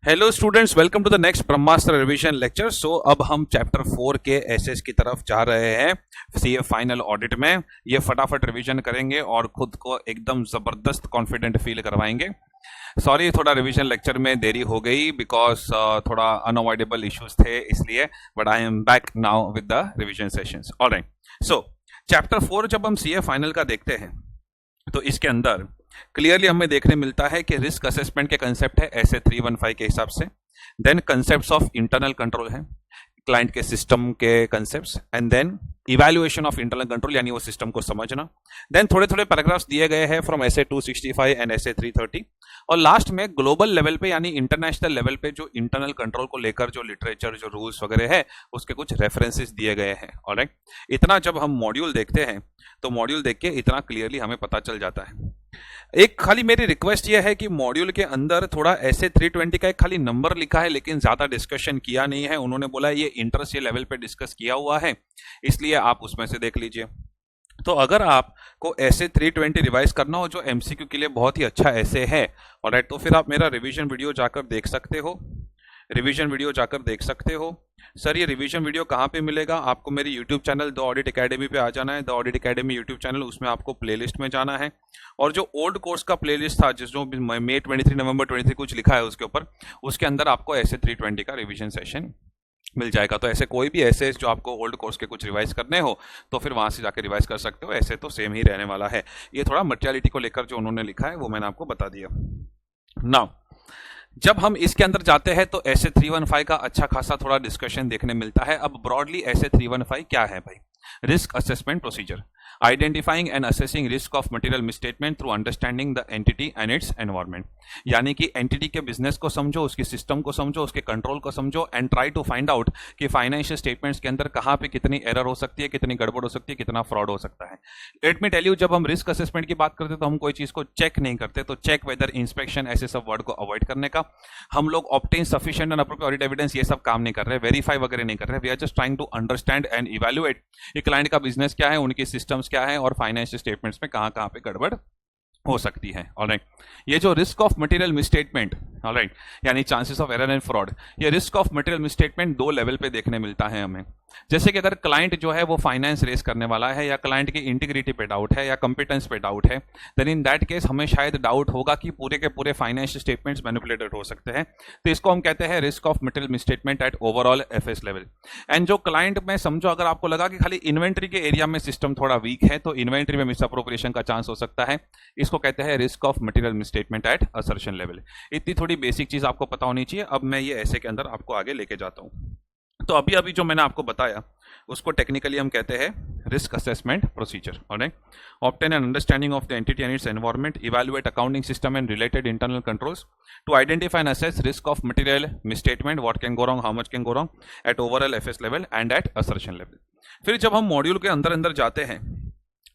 Hello students, welcome to the next Brahmastra revision lecture. So अब हम chapter 4 के SS की तरफ जा रहे हैं सीए फाइनल ऑडिट में। ये फटाफट रिवीजन करेंगे और खुद को एकदम जबरदस्त कॉन्फिडेंट फील करवाएंगे। सॉरी, थोड़ा रिवीजन लेक्चर में देरी हो गई बिकॉज थोड़ा अनअवॉइडेबल इश्यूज थे, इसलिए but I am back now with the revision sessions. Alright, so chapter 4 जब हम सीए फाइनल का देखते हैं तो इसके अंदर क्लियरली हमें देखने मिलता है कि रिस्क असेसमेंट के कंसेप्ट है ऐसे 315 के हिसाब से। Then concepts of internal control है, क्लाइंट के सिस्टम के concepts, and then evaluation of internal control यानी वो सिस्टम को समझना। देन थोड़े थोड़े पैराग्राफ्स दिए गए हैं फ्रॉम एसए 265 एंड एसए 330, और लास्ट में ग्लोबल लेवल पे यानी इंटरनेशनल लेवल पे जो इंटरनल कंट्रोल को लेकर जो लिटरेचर, जो रूल्स वगैरह है, उसके कुछ रेफरेंसेस दिए गए हैं। ऑलराइट, इतना जब हम मॉड्यूल देखते हैं तो मॉड्यूल देख के इतना क्लियरली हमें पता चल जाता है। एक खाली मेरी रिक्वेस्ट यह है कि मॉड्यूल के अंदर थोड़ा ऐसे 320 का एक खाली नंबर लिखा है लेकिन ज्यादा डिस्कशन किया नहीं है। उन्होंने बोला ये इंटरेस्ट लेवल पे डिस्कस किया हुआ है, इसलिए आप उसमें से देख लीजिए। तो अगर आपको ऐसे 320 रिवाइज करना हो जो एमसीक्यू के लिए बहुत ही अच्छा ऐसे है, ऑलराइट, तो फिर आप मेरा रिवीजन वीडियो जाकर देख सकते हो। रिवीजन वीडियो जाकर देख सकते हो। सर, ये रिवीजन वीडियो कहाँ पे मिलेगा? आपको मेरी YouTube channel the audit academy पे आ जाना है। The audit academy YouTube channel, उसमें आपको प्लेलिस्ट में जाना है और जो ओल्ड कोर्स का प्लेलिस्ट था जो मई 23 नवंबर 23 कुछ लिखा है उसके ऊपर, उसके अंदर आपको ऐसे 320 का रिवीजन सेशन मिल जाएगा। तो ऐसे कोई भी ऐसे जो आपको ओल्ड कोर्स के कुछ रिवाइज करने हो तो फिर वहां से जाकर रिवाइज कर सकते हो। ऐसे तो सेम ही रहने वाला है। ये थोड़ा मटेरियलिटी को लेकर जो उन्होंने लिखा है वो मैंने आपको बता दिया। नाउ जब हम इसके अंदर जाते हैं तो ऐसे 315 का अच्छा खासा थोड़ा डिस्कशन देखने मिलता है। अब ब्रॉडली ऐसे 315 क्या है भाई? Risk assessment procedure, identifying and assessing risk of material misstatement through understanding the entity and its environment. यानी कि एंटिटी के बिजनेस को समझो, उसके सिस्टम को समझो, उसके कंट्रोल को समझो, and try to find out कि फाइनेंशियल स्टेटमेंट्स के अंदर कहां पे कितनी एरर हो सकती है, कितनी गड़बड़ हो सकती है, कितना फ्रॉड हो सकता है। लेट मी टेल यू, जब हम रिस्क असेसमेंट की बात करते तो हम कोई चीज को चेक नहीं करते। तो चेक, वेदर, इंस्पेक्शन, ऐसे सब वर्ड को अवॉइड करने का। हम लोग obtain sufficient and appropriate audit evidence ये सब काम नहीं कर रहे, वेरीफाई वगैरह नहीं कर रहे। We are just trying to understand and evaluate कि क्लाइंट का बिजनेस क्या है, उनकी सिस्टम्स क्या है और फाइनेंशियल स्टेटमेंट्स में कहां कहां पे गड़बड़ हो सकती है। ऑलराइट, ये जो risk of material misstatement, alright, यानी chances of error and fraud, ये रिस्क ऑफ मटेरियल मिसस्टेटमेंट दो लेवल पे देखने मिलता है हमें। जैसे कि अगर क्लाइंट जो है वो फाइनेंस रेस करने वाला है, या क्लाइंट की इंटीग्रिटी पे डाउट है, या कंपिटेंस पे डाउट है, देन इन दैट केस हमें शायद डाउट होगा कि पूरे के पूरे फाइनेंशियल स्टेटमेंट्स मैनिपुलेटेड हो सकते हैं। तो इसको हम कहते हैं risk of material misstatement at overall FS level. And जो क्लाइंट में समझो, अगर आपको लगा कि खाली इन्वेंट्री के एरिया में सिस्टम थोड़ा वीक है तो इन्वेंट्री में मिस अप्रोप्रिएशन का चांस हो सकता है, इसको कहते हैं risk of material misstatement at assertion level. इतनी थोड़ी बेसिक चीज आपको पता होनी चाहिए। अब मैं ये ऐसे के अंदर आपको आगे लेके जाता हूं। तो अभी अभी जो मैंने आपको बताया उसको टेक्निकली हम कहते हैं risk assessment procedure. Alright, obtain an understanding of the entity and its environment, evaluate accounting system and related internal controls to identify and assess risk of material misstatement, what can go wrong, how much can go wrong at overall FS level and at assertion level. फिर जब हम module के अंदर अंदर जाते हैं,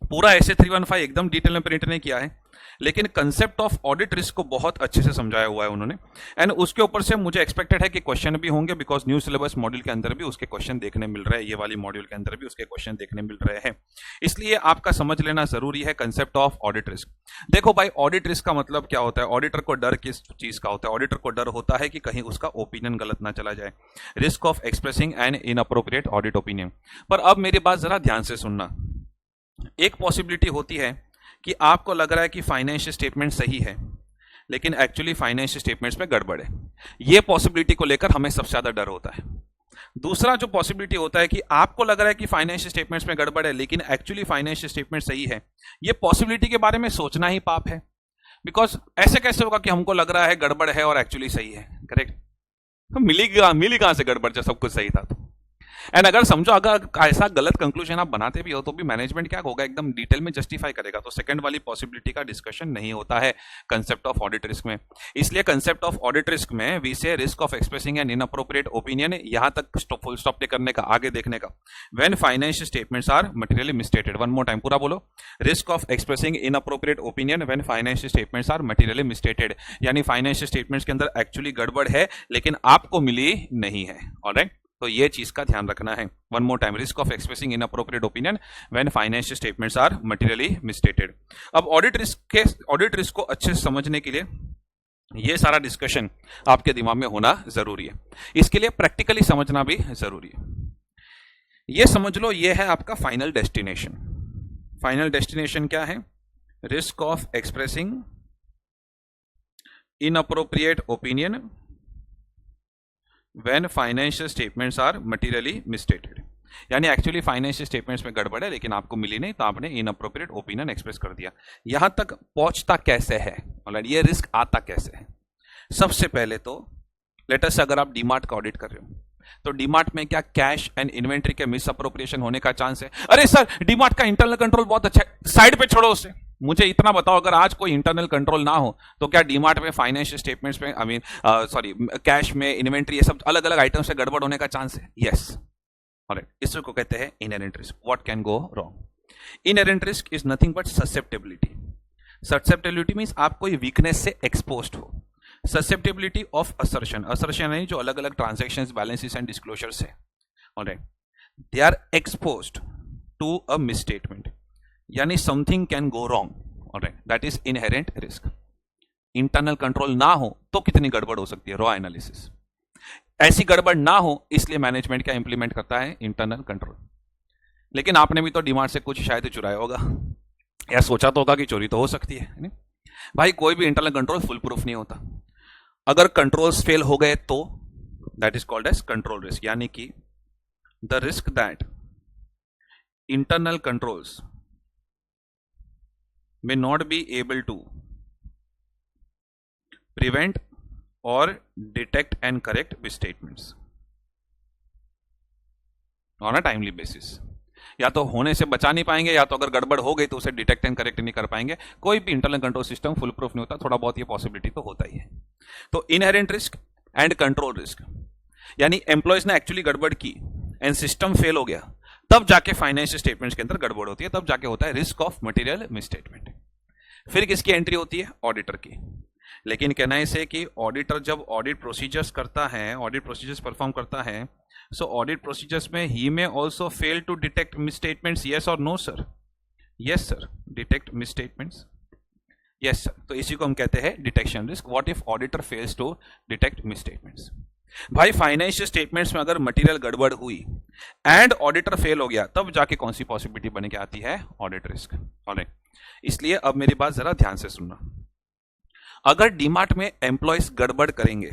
पूरा ऐसे 315 एकदम डिटेल में प्रिंट नहीं किया है लेकिन कंसेप्ट ऑफ ऑडिट रिस्क को बहुत अच्छे से समझाया हुआ है उन्होंने। एंड उसके ऊपर से मुझे एक्सपेक्टेड है कि क्वेश्चन भी होंगे बिकॉज न्यू सिलेबस मॉड्यूल के अंदर भी उसके क्वेश्चन देखने मिल रहे हैं, ये वाली मॉड्यूल के अंदर भी उसके क्वेश्चन देखने मिल रहे हैं। इसलिए आपका समझ लेना जरूरी है कंसेप्ट ऑफ ऑडिट रिस्क। देखो भाई, ऑडिट रिस्क का मतलब क्या होता है? ऑडिटर को डर किस चीज का होता है? ऑडिटर को डर होता है कि कहीं उसका ओपिनियन गलत ना चला जाए। Risk of expressing an inappropriate audit opinion. पर अब मेरी बात जरा ध्यान से सुनना। एक पॉसिबिलिटी होती है कि आपको लग रहा है कि फाइनेंशियल स्टेटमेंट सही है लेकिन एक्चुअली फाइनेंशियल स्टेटमेंट्स में गड़बड़ है। ये पॉसिबिलिटी को लेकर हमें सबसे ज्यादा डर होता है। दूसरा जो पॉसिबिलिटी होता है कि आपको लग रहा है कि फाइनेंशियल स्टेटमेंट्स में गड़बड़ है लेकिन एक्चुअली फाइनेंशियल स्टेटमेंट सही है। ये पॉसिबिलिटी के बारे में सोचना ही पाप है। बिकॉज ऐसे कैसे होगा कि हमको लग रहा है गड़बड़ है और एक्चुअली सही है? करेक्ट, तो मिली कहां से गड़बड़ जब सब कुछ सही था? तो एंड अगर समझो, अगर ऐसा गलत कंक्लूजन आप बनाते भी हो तो भी मैनेजमेंट क्या होगा, एकदम डिटेल में जस्टिफाई करेगा। तो सेकंड वाली पॉसिबिलिटी का डिस्कशन नहीं होता है कंसेप्ट ऑफ ऑडिट रिस्क में। इसलिए कंसेप्ट ऑफ ऑडिट रिस्क में we say risk of expressing an inappropriate opinion, यहां तक फुल स्टॉप करने का, आगे देखने का। When financial statements are materially misstated, one more time पूरा बोलो, risk of expressing inappropriate opinion when financial statements are materially misstated, यानी फाइनेंशियल स्टेटमेंट्स के अंदर एक्चुअली गड़बड़ है लेकिन आपको मिली नहीं है। ऑलराइट, तो ये चीज का ध्यान रखना है। One more time, risk of expressing inappropriate opinion when financial statements are materially misstated. अब ऑडिट रिस्क को अच्छे से समझने के लिए ये सारा डिस्कशन आपके दिमाग में होना जरूरी है। इसके लिए प्रैक्टिकली समझना भी जरूरी है। ये समझ लो, ये है आपका फाइनल डेस्टिनेशन। फाइनल डेस्टिनेशन क्या है? Risk of expressing inappropriate opinion when financial statements are materially misstated. यानी एक्चुअली फाइनेंशियल स्टेटमेंट्स में गड़बड़ है लेकिन आपको मिली नहीं, तो आपने इनअप्रोप्रिएट ओपिनियन एक्सप्रेस कर दिया। यहां तक पहुंचता कैसे है, मतलब ये रिस्क आता कैसे है? सबसे पहले तो लेट अस, अगर आप डीमार्ट का ऑडिट कर रहे हो तो डीमार्ट में क्या कैश एंड इन्वेंट्री के मिस अप्रोप्रिएशन होने का चांस है? अरे सर, डीमार्ट का इंटरनल कंट्रोल बहुत अच्छा है, साइड पे छोड़ो उसे। मुझे इतना बताओ, अगर आज कोई इंटरनल कंट्रोल ना हो तो क्या डीमार्ट में फाइनेंशियल स्टेटमेंट्स में, आई मीन सॉरी, कैश में, इन्वेंट्री, ये सब अलग अलग आइटम्स से गड़बड़ होने का चांस है? यस। ऑलराइट, इसको कहते हैं inherent risk. What can go wrong? Inherent risk is nothing but susceptibility. Susceptibility means आप कोई वीकनेस से एक्सपोज्ड हो। ससेप्टेबिलिटी ऑफ असर्शन, असर्शन है जो अलग अलग ट्रांजैक्शंस, बैलेंसेस एंड डिस्क्लोजर्स है, alright, they are exposed to a misstatement, यानी something can go wrong, alright, that is inherent risk. Internal control ना हो तो कितनी गड़बड़ हो सकती है? Raw analysis. ऐसी गड़बड़ ना हो इसलिए मैनेजमेंट क्या इंप्लीमेंट करता है? Internal control. लेकिन आपने भी तो डिमांड से कुछ शायद चुराया होगा या सोचा तो होगा कि चोरी तो हो सकती है, नहीं? भाई, कोई भी इंटरनल कंट्रोल फुल प्रूफ नहीं होता। अगर कंट्रोल्स फेल हो गए तो that is called as control risk, यानी कि the risk that internal controls may not be able to prevent or detect and correct misstatements on a timely basis। या तो होने से बचा नहीं पाएंगे, या तो अगर गड़बड़ हो गई तो उसे डिटेक्ट एंड करेक्ट नहीं कर पाएंगे। कोई भी internal control system full proof नहीं होता, थोड़ा बहुत ये पॉसिबिलिटी तो होता ही है। तो inherent risk and control risk, यानी एम्प्लॉयज ने एक्चुअली गड़बड़ की एंड सिस्टम फेल हो गया, तब जाके फाइनेंशियल स्टेटमेंट्स के अंदर गड़बड़ होती है, तब जाके होता है रिस्क ऑफ मटेरियल मिसस्टेटमेंट। फिर किसकी एंट्री होती है? ऑडिटर की। लेकिन कहना है इसे कि ऑडिटर जब ऑडिट प्रोसीजर्स करता है, ऑडिट प्रोसीजर्स परफॉर्म करता है, सो ऑडिट प्रोसीजर्स में ही में also fail to detect misstatements, yes और no sir? Yes sir, detect misstatements, yes sir. तो इसी को हम कहते हैं detection risk. What if auditor fails to detect misstatements? भाई, फाइनेंशियल स्टेटमेंट्स में अगर मटेरियल गड़बड़ हुई एंड ऑडिटर फेल हो गया, तब जाके कौन सी पॉसिबिलिटी बन के आती है? Audit risk, alright. इसलिए अब मेरी बात जरा ध्यान से सुनना। अगर डीमार्ट में एम्प्लॉयज गड़बड़ करेंगे,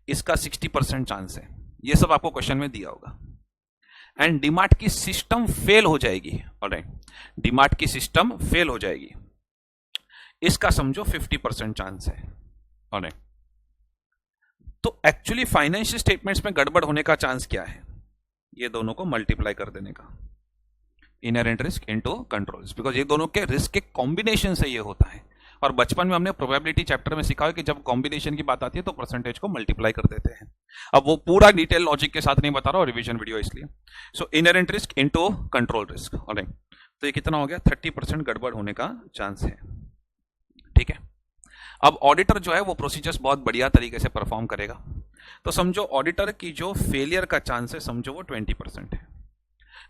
इसका 60% चांस है, ये सब आपको क्वेश्चन में दिया होगा, एंड डीमार्ट की सिस्टम फेल हो जाएगी, ऑलराइट, डीमार्ट की सिस्टम फेल हो जाएगी, इसका समझो 50% चांस है, ऑलराइट। तो एक्चुअली फाइनेंशियल स्टेटमेंट्स में गड़बड़ होने का चांस क्या है? ये दोनों को मल्टीप्लाई कर देने का, inherent risk into controls, because ये दोनों के रिस्क के कॉम्बिनेशन से ये होता है। और बचपन में हमने प्रोबेबिलिटी चैप्टर में सीखा है कि जब कॉम्बिनेशन की बात आती है तो परसेंटेज को मल्टीप्लाई कर देते हैं। अब वो पूरा डिटेल लॉजिक के साथ नहीं बता रहा हूं, रिवीजन वीडियो इसलिए। So inherent risk into control risk, alright. तो ये कितना हो गया? 30% गड़बड़ होने का चांस है, ठीक है। अब ऑडिटर जो है वो प्रोसीजर्स बहुत बढ़िया तरीके से परफॉर्म करेगा, तो समझो ऑडिटर की जो फेलियर का चांस है, समझो वो 20% है।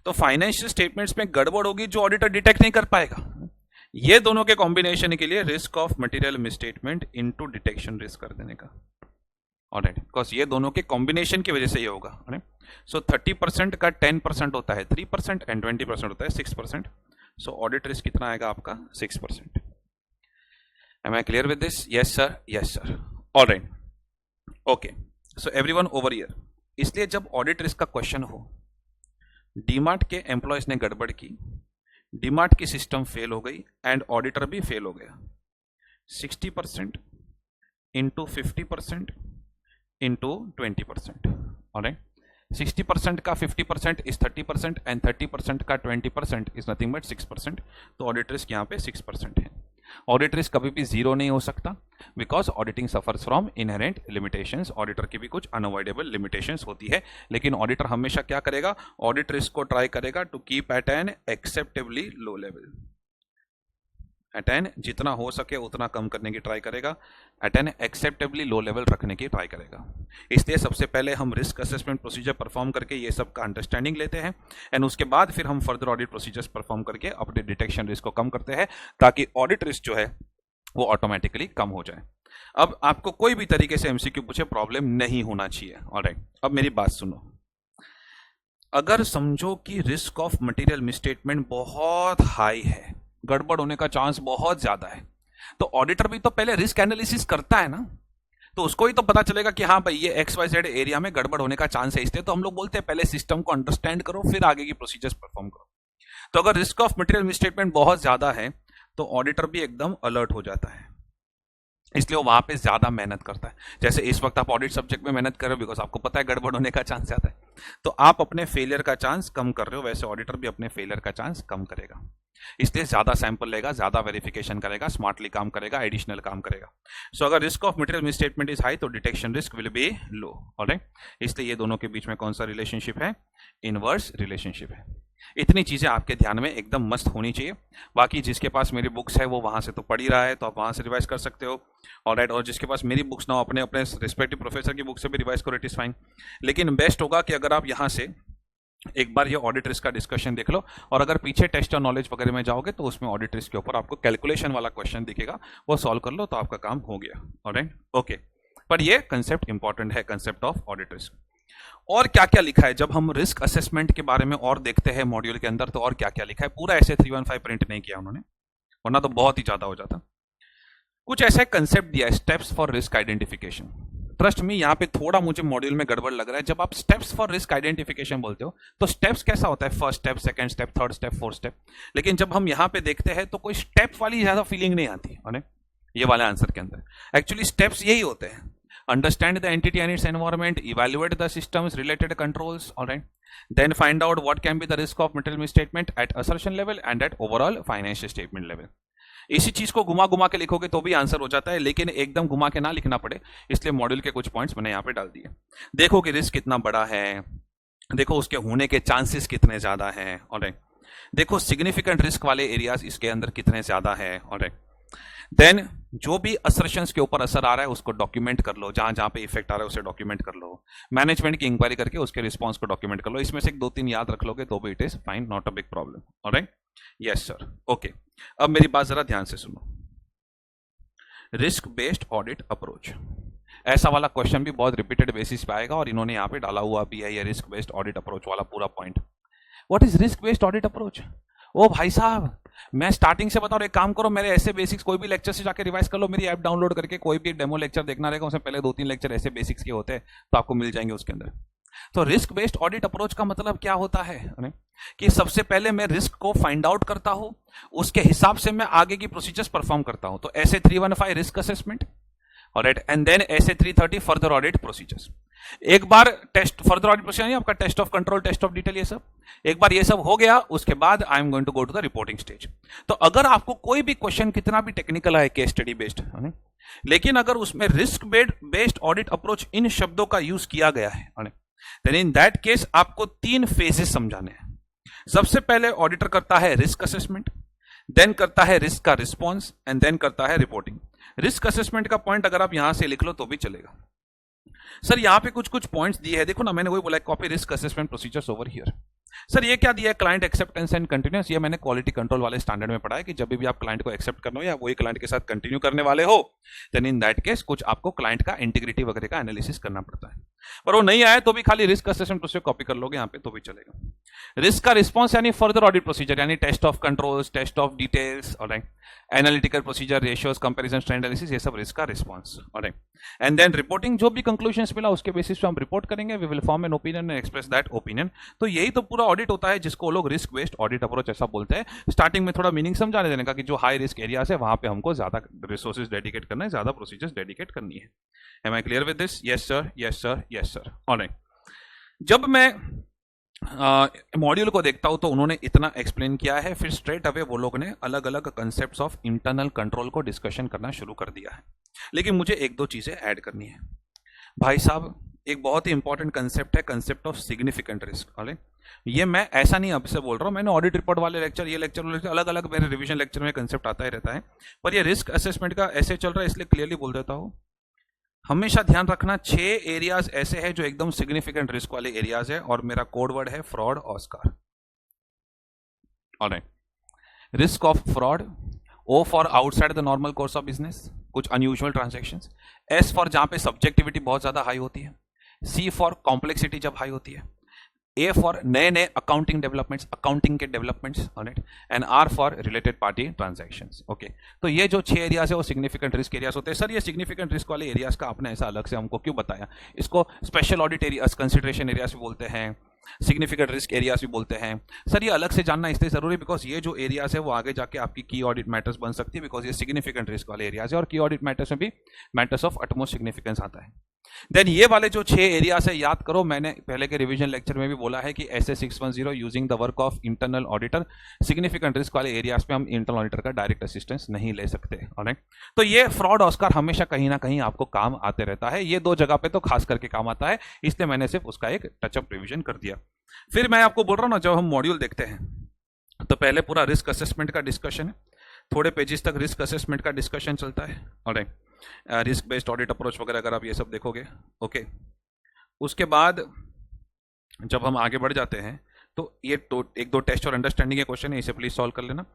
तो फाइनेंशियल स्टेटमेंट्स में गड़बड़ होगी जो ऑडिटर डिटेक्ट नहीं कर पाएगा। ये दोनों के कॉम्बिनेशन के लिए risk of material misstatement into detection risk कर देने का, ऑलराइट, बिकॉज ये दोनों के कॉम्बिनेशन की वजह से ये होगा, ऑलराइट। सो 30% का 10% होता है 3% एंड 20% होता है 6%। सो ऑडिट रिस्क कितना आएगा आपका? 6%। Am I clear with this? Yes sir, yes sir, alright, okay, so everyone over here। इसलिए जब ऑडिट रिस्क का क्वेश्चन हो, डीमार्ट के एम्प्लॉयज ने गड़बड़ की, डीमार्ट की सिस्टम फेल हो गई एंड ऑडिटर भी फेल हो गया, 60% इंटू 50% इंटू 20%, ऑलराइट। 60% का 50% इज 30% एंड 30% का 20% इज नथिंग बट 6%। तो ऑडिट रिस्क यहाँ पे 6% है। ऑडिट रिस्क कभी भी जीरो नहीं हो सकता, because auditing suffers from inherent limitations. Auditor की भी कुछ अनअवॉइडेबल लिमिटेशंस होती है, लेकिन ऑडिटर हमेशा क्या करेगा? ऑडिट रिस्क को ट्राई करेगा to keep at an acceptably low level, at an, जितना हो सके उतना कम करने की ट्राई करेगा, at an acceptably low level रखने की ट्राई करेगा। इसलिए सबसे पहले हम रिस्क असेसमेंट प्रोसीजर परफॉर्म करके ये सब का अंडरस्टैंडिंग लेते हैं, एंड उसके बाद फिर हम फर्दर ऑडिट प्रोसीजर्स परफॉर्म करके अपने डिटेक्शन रिस्क को कम करते हैं, ताकि ऑडिट रिस्क जो है वो ऑटोमेटिकली कम हो जाए। अब आपको कोई भी तरीके से एमसीक्यू पूछे प्रॉब्लम नहीं होना चाहिए। ऑलराइट, अब मेरी बात सुनो। अगर समझो कि रिस्क ऑफ मटेरियल मिसस्टेटमेंट बहुत हाई है, गड़बड़ होने का चांस बहुत ज्यादा है, तो ऑडिटर भी तो पहले रिस्क एनालिसिस करता है ना, तो उसको ही तो पता चलेगा कि हाँ भाई ये XYZ एरिया में गड़बड़ होने का चांस है, इसलिए तो हम लोग बोलते हैं पहले सिस्टम को अंडरस्टैंड करो फिर आगे की प्रोसीजर्स परफॉर्म करो। तो अगर रिस्क ऑफ मटेरियल मिसस्टेटमेंट बहुत ज्यादा है तो ऑडिटर भी एकदम अलर्ट हो जाता है, इसलिए वो वहां पे ज्यादा मेहनत करता है। जैसे इस वक्त आप ऑडिट सब्जेक्ट में मेहनत कर रहे हो बिकॉज आपको पता है गड़बड़ होने का चांस ज्यादा है, तो आप अपने फेलियर का चांस कम कर रहे हो, वैसे ऑडिटर भी अपने फेलियर का चांस कम करेगा, इसलिए ज्यादा सैंपल लेगा, ज्यादा वेरिफिकेशन करेगा, स्मार्टली काम करेगा, एडिशनल काम करेगा। सो अगर risk of material misstatement is high तो detection risk will be low. Alright, इसलिए ये दोनों के बीच में कौन सा रिलेशनशिप है? इनवर्स रिलेशनशिप है। इतनी चीजें आपके ध्यान में एकदम मस्त होनी चाहिए। बाकी जिसके पास मेरी बुक्स है वो वहां से तो पढ़ ही रहा है, तो आप वहां से रिवाइज कर सकते हो। ऑलराइट, और जिसके पास मेरी बुक्स ना हो अपने अपने रिस्पेक्टिव प्रोफेसर की बुक से भी रिवाइज करो, इट इज फाइन। लेकिन बेस्ट होगा कि अगर आप यहाँ से एक बार ये ऑडिट रिस्क का डिस्कशन देख लो, और अगर पीछे टेस्ट और नॉलेज वगैरह में जाओगे तो उसमें ऑडिट रिस्क के ऊपर आपको कैलकुलेशन वाला क्वेश्चन दिखेगा, वो सॉल्व कर लो तो आपका काम हो गया। ऑलराइट, ओके, पर ये कंसेप्ट इंपॉर्टेंट है, कंसेप्ट ऑफ ऑडिट रिस्क। और क्या क्या लिखा है जब हम रिस्क असेसमेंट के बारे में और देखते हैं मॉड्यूल के अंदर, तो और क्या क्या लिखा है, पूरा ऐसे 315 प्रिंट नहीं किया उन्होंने, वरना तो बहुत ही ज्यादा हो जाता। कुछ ऐसा कंसेप्ट दिया है, steps for risk identification. Trust me, यहाँ पे थोड़ा मुझे मॉड्यूल में गड़बड़ लग रहा है। जब आप स्टेप्स फॉर रिस्क आइडेंटिफिकेशन बोलते हो तो स्टेप्स कैसा होता है? First step, second step, third step, fourth step. लेकिन जब हम यहाँ पे देखते हैं तो कोई स्टेप वाली ज्यादा फीलिंग नहीं आती है ये वाले आंसर के अंदर। एक्चुअली स्टेप्स यही होते हैं, understand the entity and its environment, evaluate the systems related controls, all right, then find out what can be the risk of material misstatement at assertion level and at overall financial statement level। इसी चीज को घुमा घुमा के लिखोगे तो भी answer हो जाता है, लेकिन एकदम घुमा के ना लिखना पड़े इसलिए मॉड्यूल के कुछ पॉइंट्स मैंने यहाँ पे डाल दिए। देखो कि रिस्क कितना बड़ा है, देखो उसके होने के चांसेस कितने ज्यादा हैं, ऑलराइट, देखो सिग्निफिकेंट रिस्क वाले एरियाज इसके अंदर कितने ज्यादा है, ऑलराइट, देन जो भी असर्शंस के ऊपर असर आ रहा है उसको डॉक्यूमेंट कर लो, जहां जहां पे इफेक्ट आ रहा है उसे डॉक्यूमेंट कर लो, मैनेजमेंट की इंक्वायरी करके उसके रिस्पॉन्स को डॉक्यूमेंट कर लो। इसमें से 2-3 याद रख लोगे तो भी it is fine, not a big problem. Alright, yes sir, okay. अब मेरी बात जरा ध्यान से सुनो। रिस्क बेस्ड ऑडिट अप्रोच, ऐसा वाला क्वेश्चन भी बहुत रिपीटेड बेसिस पे आएगा और इन्होंने यहाँ पे डाला हुआ भी है ये रिस्क बेस्ड ऑडिट अप्रोच वाला पूरा point. What is risk based audit approach? ओ भाई साहब, मैं स्टार्टिंग से बता रहा हूं, एक काम करो, मेरे ऐसे बेसिक्स कोई भी लेक्चर से जाके रिवाइज कर लो, मेरी ऐप डाउनलोड करके कोई भी डेमो लेक्चर देखना रहेगा, उसमें पहले 2-3 लेक्चर ऐसे बेसिक्स के होते हैं तो आपको मिल जाएंगे उसके अंदर। तो रिस्क बेस्ड ऑडिट अप्रोच का मतलब क्या होता है कि सबसे पहले मैं रिस्क को फाइंड आउट करता हूं, उसके हिसाब से मैं आगे की प्रोसीजर्स परफॉर्म करता हूं। तो ऐसे 315 risk assessment, alright, and then ऐसे 330 फर्दर ऑडिट प्रोसीजर्स। एक बार टेस्ट फर्दर ऑडिट प्रोसीजर नहीं, आपका test of control, test of detail, ये सब एक बार ये सब हो गया, उसके बाद I am going to go to the reporting stage. तो अगर आपको कोई भी क्वेश्चन कितना भी टेक्निकल है, केस स्टडी बेस्ड, लेकिन अगर उसमें risk based audit approach in शब्दों का यूज किया गया है, देन इन दैट केस आपको 3 फेजेस समझाने हैं। सबसे पहले ऑडिटर करता है रिस्क असेसमेंट, देन करता है रिस्क का रिस्पॉन्स, एंड देन करता है रिपोर्टिंग। रिस्क असेसमेंट का पॉइंट अगर आप यहां से लिख लो तो भी चलेगा। सर यहां पे कुछ कुछ पॉइंट्स दिए हैं, देखो ना, मैंने वही बोला, copy risk assessment procedures over here. Sir ये क्या दिया है? Client acceptance and continuous. ये मैंने क्वालिटी कंट्रोल वाले स्टैंडर्ड में पढ़ा है कि जब भी आप क्लाइंट को एक्सेप्ट करना हो या वही क्लाइंट के साथ कंटिन्यू करने वाले हो, देन इन दैट केस कुछ आपको क्लाइंट का इंटीग्रिटी वगैरह का एनालिसिस करना पड़ता है। पर वो नहीं आए तो भी खाली रिस्क असेसमेंट प्रोसीजर कॉपी कर लोगे यहाँ पे तो भी चलेगा। रिस्क का रिस्पॉन्स यानी फर्दर ऑडिट प्रोसीजर, यानी test of controls, test of details, alright, analytical procedure, ratios, comparison, trend analysis, ये सब रिस्क का response, alright, and then reporting. जो भी कंक्लूजन्स मिला उसके बेसिस पे हम रिपोर्ट करेंगे, we will form an opinion and express that opinion. तो यही तो पूरा ऑडिट होता है जिसको लोग रिस्क बेस्ड ऑडिट अप्रोच ऐसा बोलते हैं। स्टार्टिंग में थोड़ा मीनिंग समझाने देने का कि जो हाई रिस्क एरियाज है वहां पे हमको ज्यादा रिसोर्सेज डेडिकेट करना है, ज्यादा प्रोसीजर्स डेडिकेट करनी है। Am I clear with this? Yes sir, yes sir, yes sir, alright. जब मैं मॉड्यूल को देखता हूं तो उन्होंने इतना एक्सप्लेन किया है, फिर स्ट्रेट अवे वो लोग ने अलग अलग कंसेप्ट्स ऑफ इंटरनल कंट्रोल को डिस्कशन करना शुरू कर दिया है। लेकिन मुझे 1-2 चीजें ऐड करनी है भाई साहब। एक बहुत ही इंपॉर्टेंट कंसेप्ट है, concept of significant risk. Alright, ये मैं ऐसा नहीं अब से बोल रहा हूं, मैंने ऑडिट रिपोर्ट वाले लेक्चर, ये लेक्चर अलग अलग मेरे रिवीजन लेक्चर में कंसेप्ट आता ही रहता है, पर ये रिस्क असेसमेंट का ऐसे चल रहा है इसलिए क्लियरली बोल देता हूं। हमेशा ध्यान रखना 6 एरियाज ऐसे हैं जो एकदम सिग्निफिकेंट रिस्क वाले एरियाज है, और मेरा कोड वर्ड है fraud, Oscar. Alright, risk of fraud, O for outside the normal course of business, कुछ अनयूजुअल ट्रांजेक्शंस। S फॉर जहां पे सब्जेक्टिविटी बहुत ज्यादा हाई होती है। C फॉर कॉम्प्लेक्सिटी जब हाई होती है। A फॉर नए नए अकाउंटिंग डेवलपमेंट्स, अकाउंटिंग के developments on it. And R for related party transactions. Okay, तो ये जो 6 एरियाज है वो सिग्निफिकेंट रिस्क एरियाज होते हैं। सर ये सिग्निफिकेंट रिस्क वाले एरियाज का आपने ऐसा अलग से हमको क्यों बताया? इसको special audit areas, consideration areas भी बोलते हैं, सिग्निफिकेंट रिस्क एरियाज भी बोलते हैं। सर ये अलग से जानना इसलिए जरूरी बिकॉज ये जो एरियाज है वो आगे जाके आपकी की ऑडिट मैटर्स बन सकती है, बिकॉज ये सिग्निफिकेंट रिस्क वाले एरियाज है और की ऑडिट मैटर्स में भी मैटर्स ऑफ अटमोस्ट सिग्निफिकेंस आता है। देन ये वाले जो 6 एरियाज है याद करो, मैंने पहले के रिवीजन लेक्चर में भी बोला है कि SA 610 using the work of internal auditor, significant risk वाले एरियाज पे हम इंटरनल ऑडिटर का डायरेक्ट असिस्टेंस नहीं ले सकते। ऑलराइट, तो ये फ्रॉड ऑस्कार हमेशा कहीं ना कहीं आपको काम आते रहता है, ये 2 जगह पे तो खास करके काम आता है, इसलिए मैंने सिर्फ उसका एक टचअप रिवीजन कर दिया। फिर मैं आपको बोल रहा हूं ना, जब हम मॉड्यूल देखते हैं तो पहले पूरा रिस्क असेसमेंट का डिस्कशन है, थोड़े पेजेस तक रिस्क असेसमेंट का डिस्कशन चलता है। Alright, risk based audit approach वगैरह अगर आप ये सब देखोगे। ओके, उसके बाद जब हम आगे बढ़ जाते हैं तो ये 1-2 टेस्ट और अंडरस्टैंडिंग के क्वेश्चन है, इसे प्लीज सॉल्व कर लेना।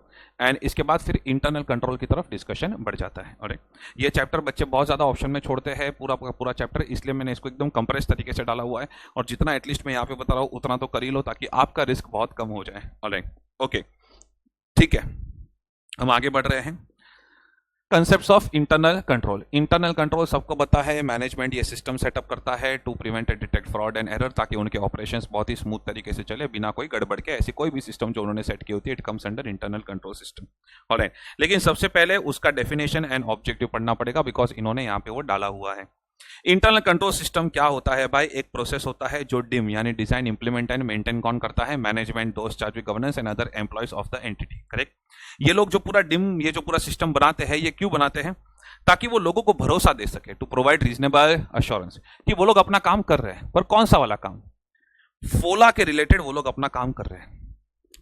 एंड इसके बाद फिर इंटरनल कंट्रोल की तरफ डिस्कशन बढ़ जाता है। और ये चैप्टर बच्चे बहुत ज़्यादा ऑप्शन में छोड़ते हैं, पूरा चैप्टर, इसलिए मैंने इसको एकदम कंप्रेस तरीके से डाला हुआ है। और जितना एटलीस्ट मैं यहाँ पे बता रहा हूँ उतना तो कर ही लो, ताकि आपका रिस्क बहुत कम हो जाए। ऑलराइट, ओके, ठीक है, हम आगे बढ़ रहे हैं। Concepts of internal control. Internal control सबको पता है, मैनेजमेंट ये सिस्टम सेटअप करता है to prevent and detect fraud and error, ताकि उनके ऑपरेशंस बहुत ही स्मूथ तरीके से चले बिना कोई गड़बड़ के। ऐसी कोई भी सिस्टम जो उन्होंने सेट की होती है, it comes under internal control system. Alright, लेकिन सबसे पहले उसका डेफिनेशन एंड ऑब्जेक्टिव पढ़ना पड़ेगा, बिकॉज इन्होंने यहाँ पे वो डाला हुआ है। इंटरनल कंट्रोल सिस्टम क्या होता है भाई? एक प्रोसेस होता है जो डिम यानी डिजाइन, इंप्लीमेंट एंड मेंटेन कौन करता है? Management, those charge with governance and other employees of the entity. Correct, ये लोग जो पूरा डिम, ये जो पूरा सिस्टम बनाते हैं, ये क्यों बनाते हैं? ताकि वो लोगों को भरोसा दे सके, टू प्रोवाइड रीजनेबल अश्योरेंस कि वो लोग अपना काम कर रहे हैं। पर कौन सा वाला काम? फोला के रिलेटेड वो लोग अपना काम कर रहे हैं।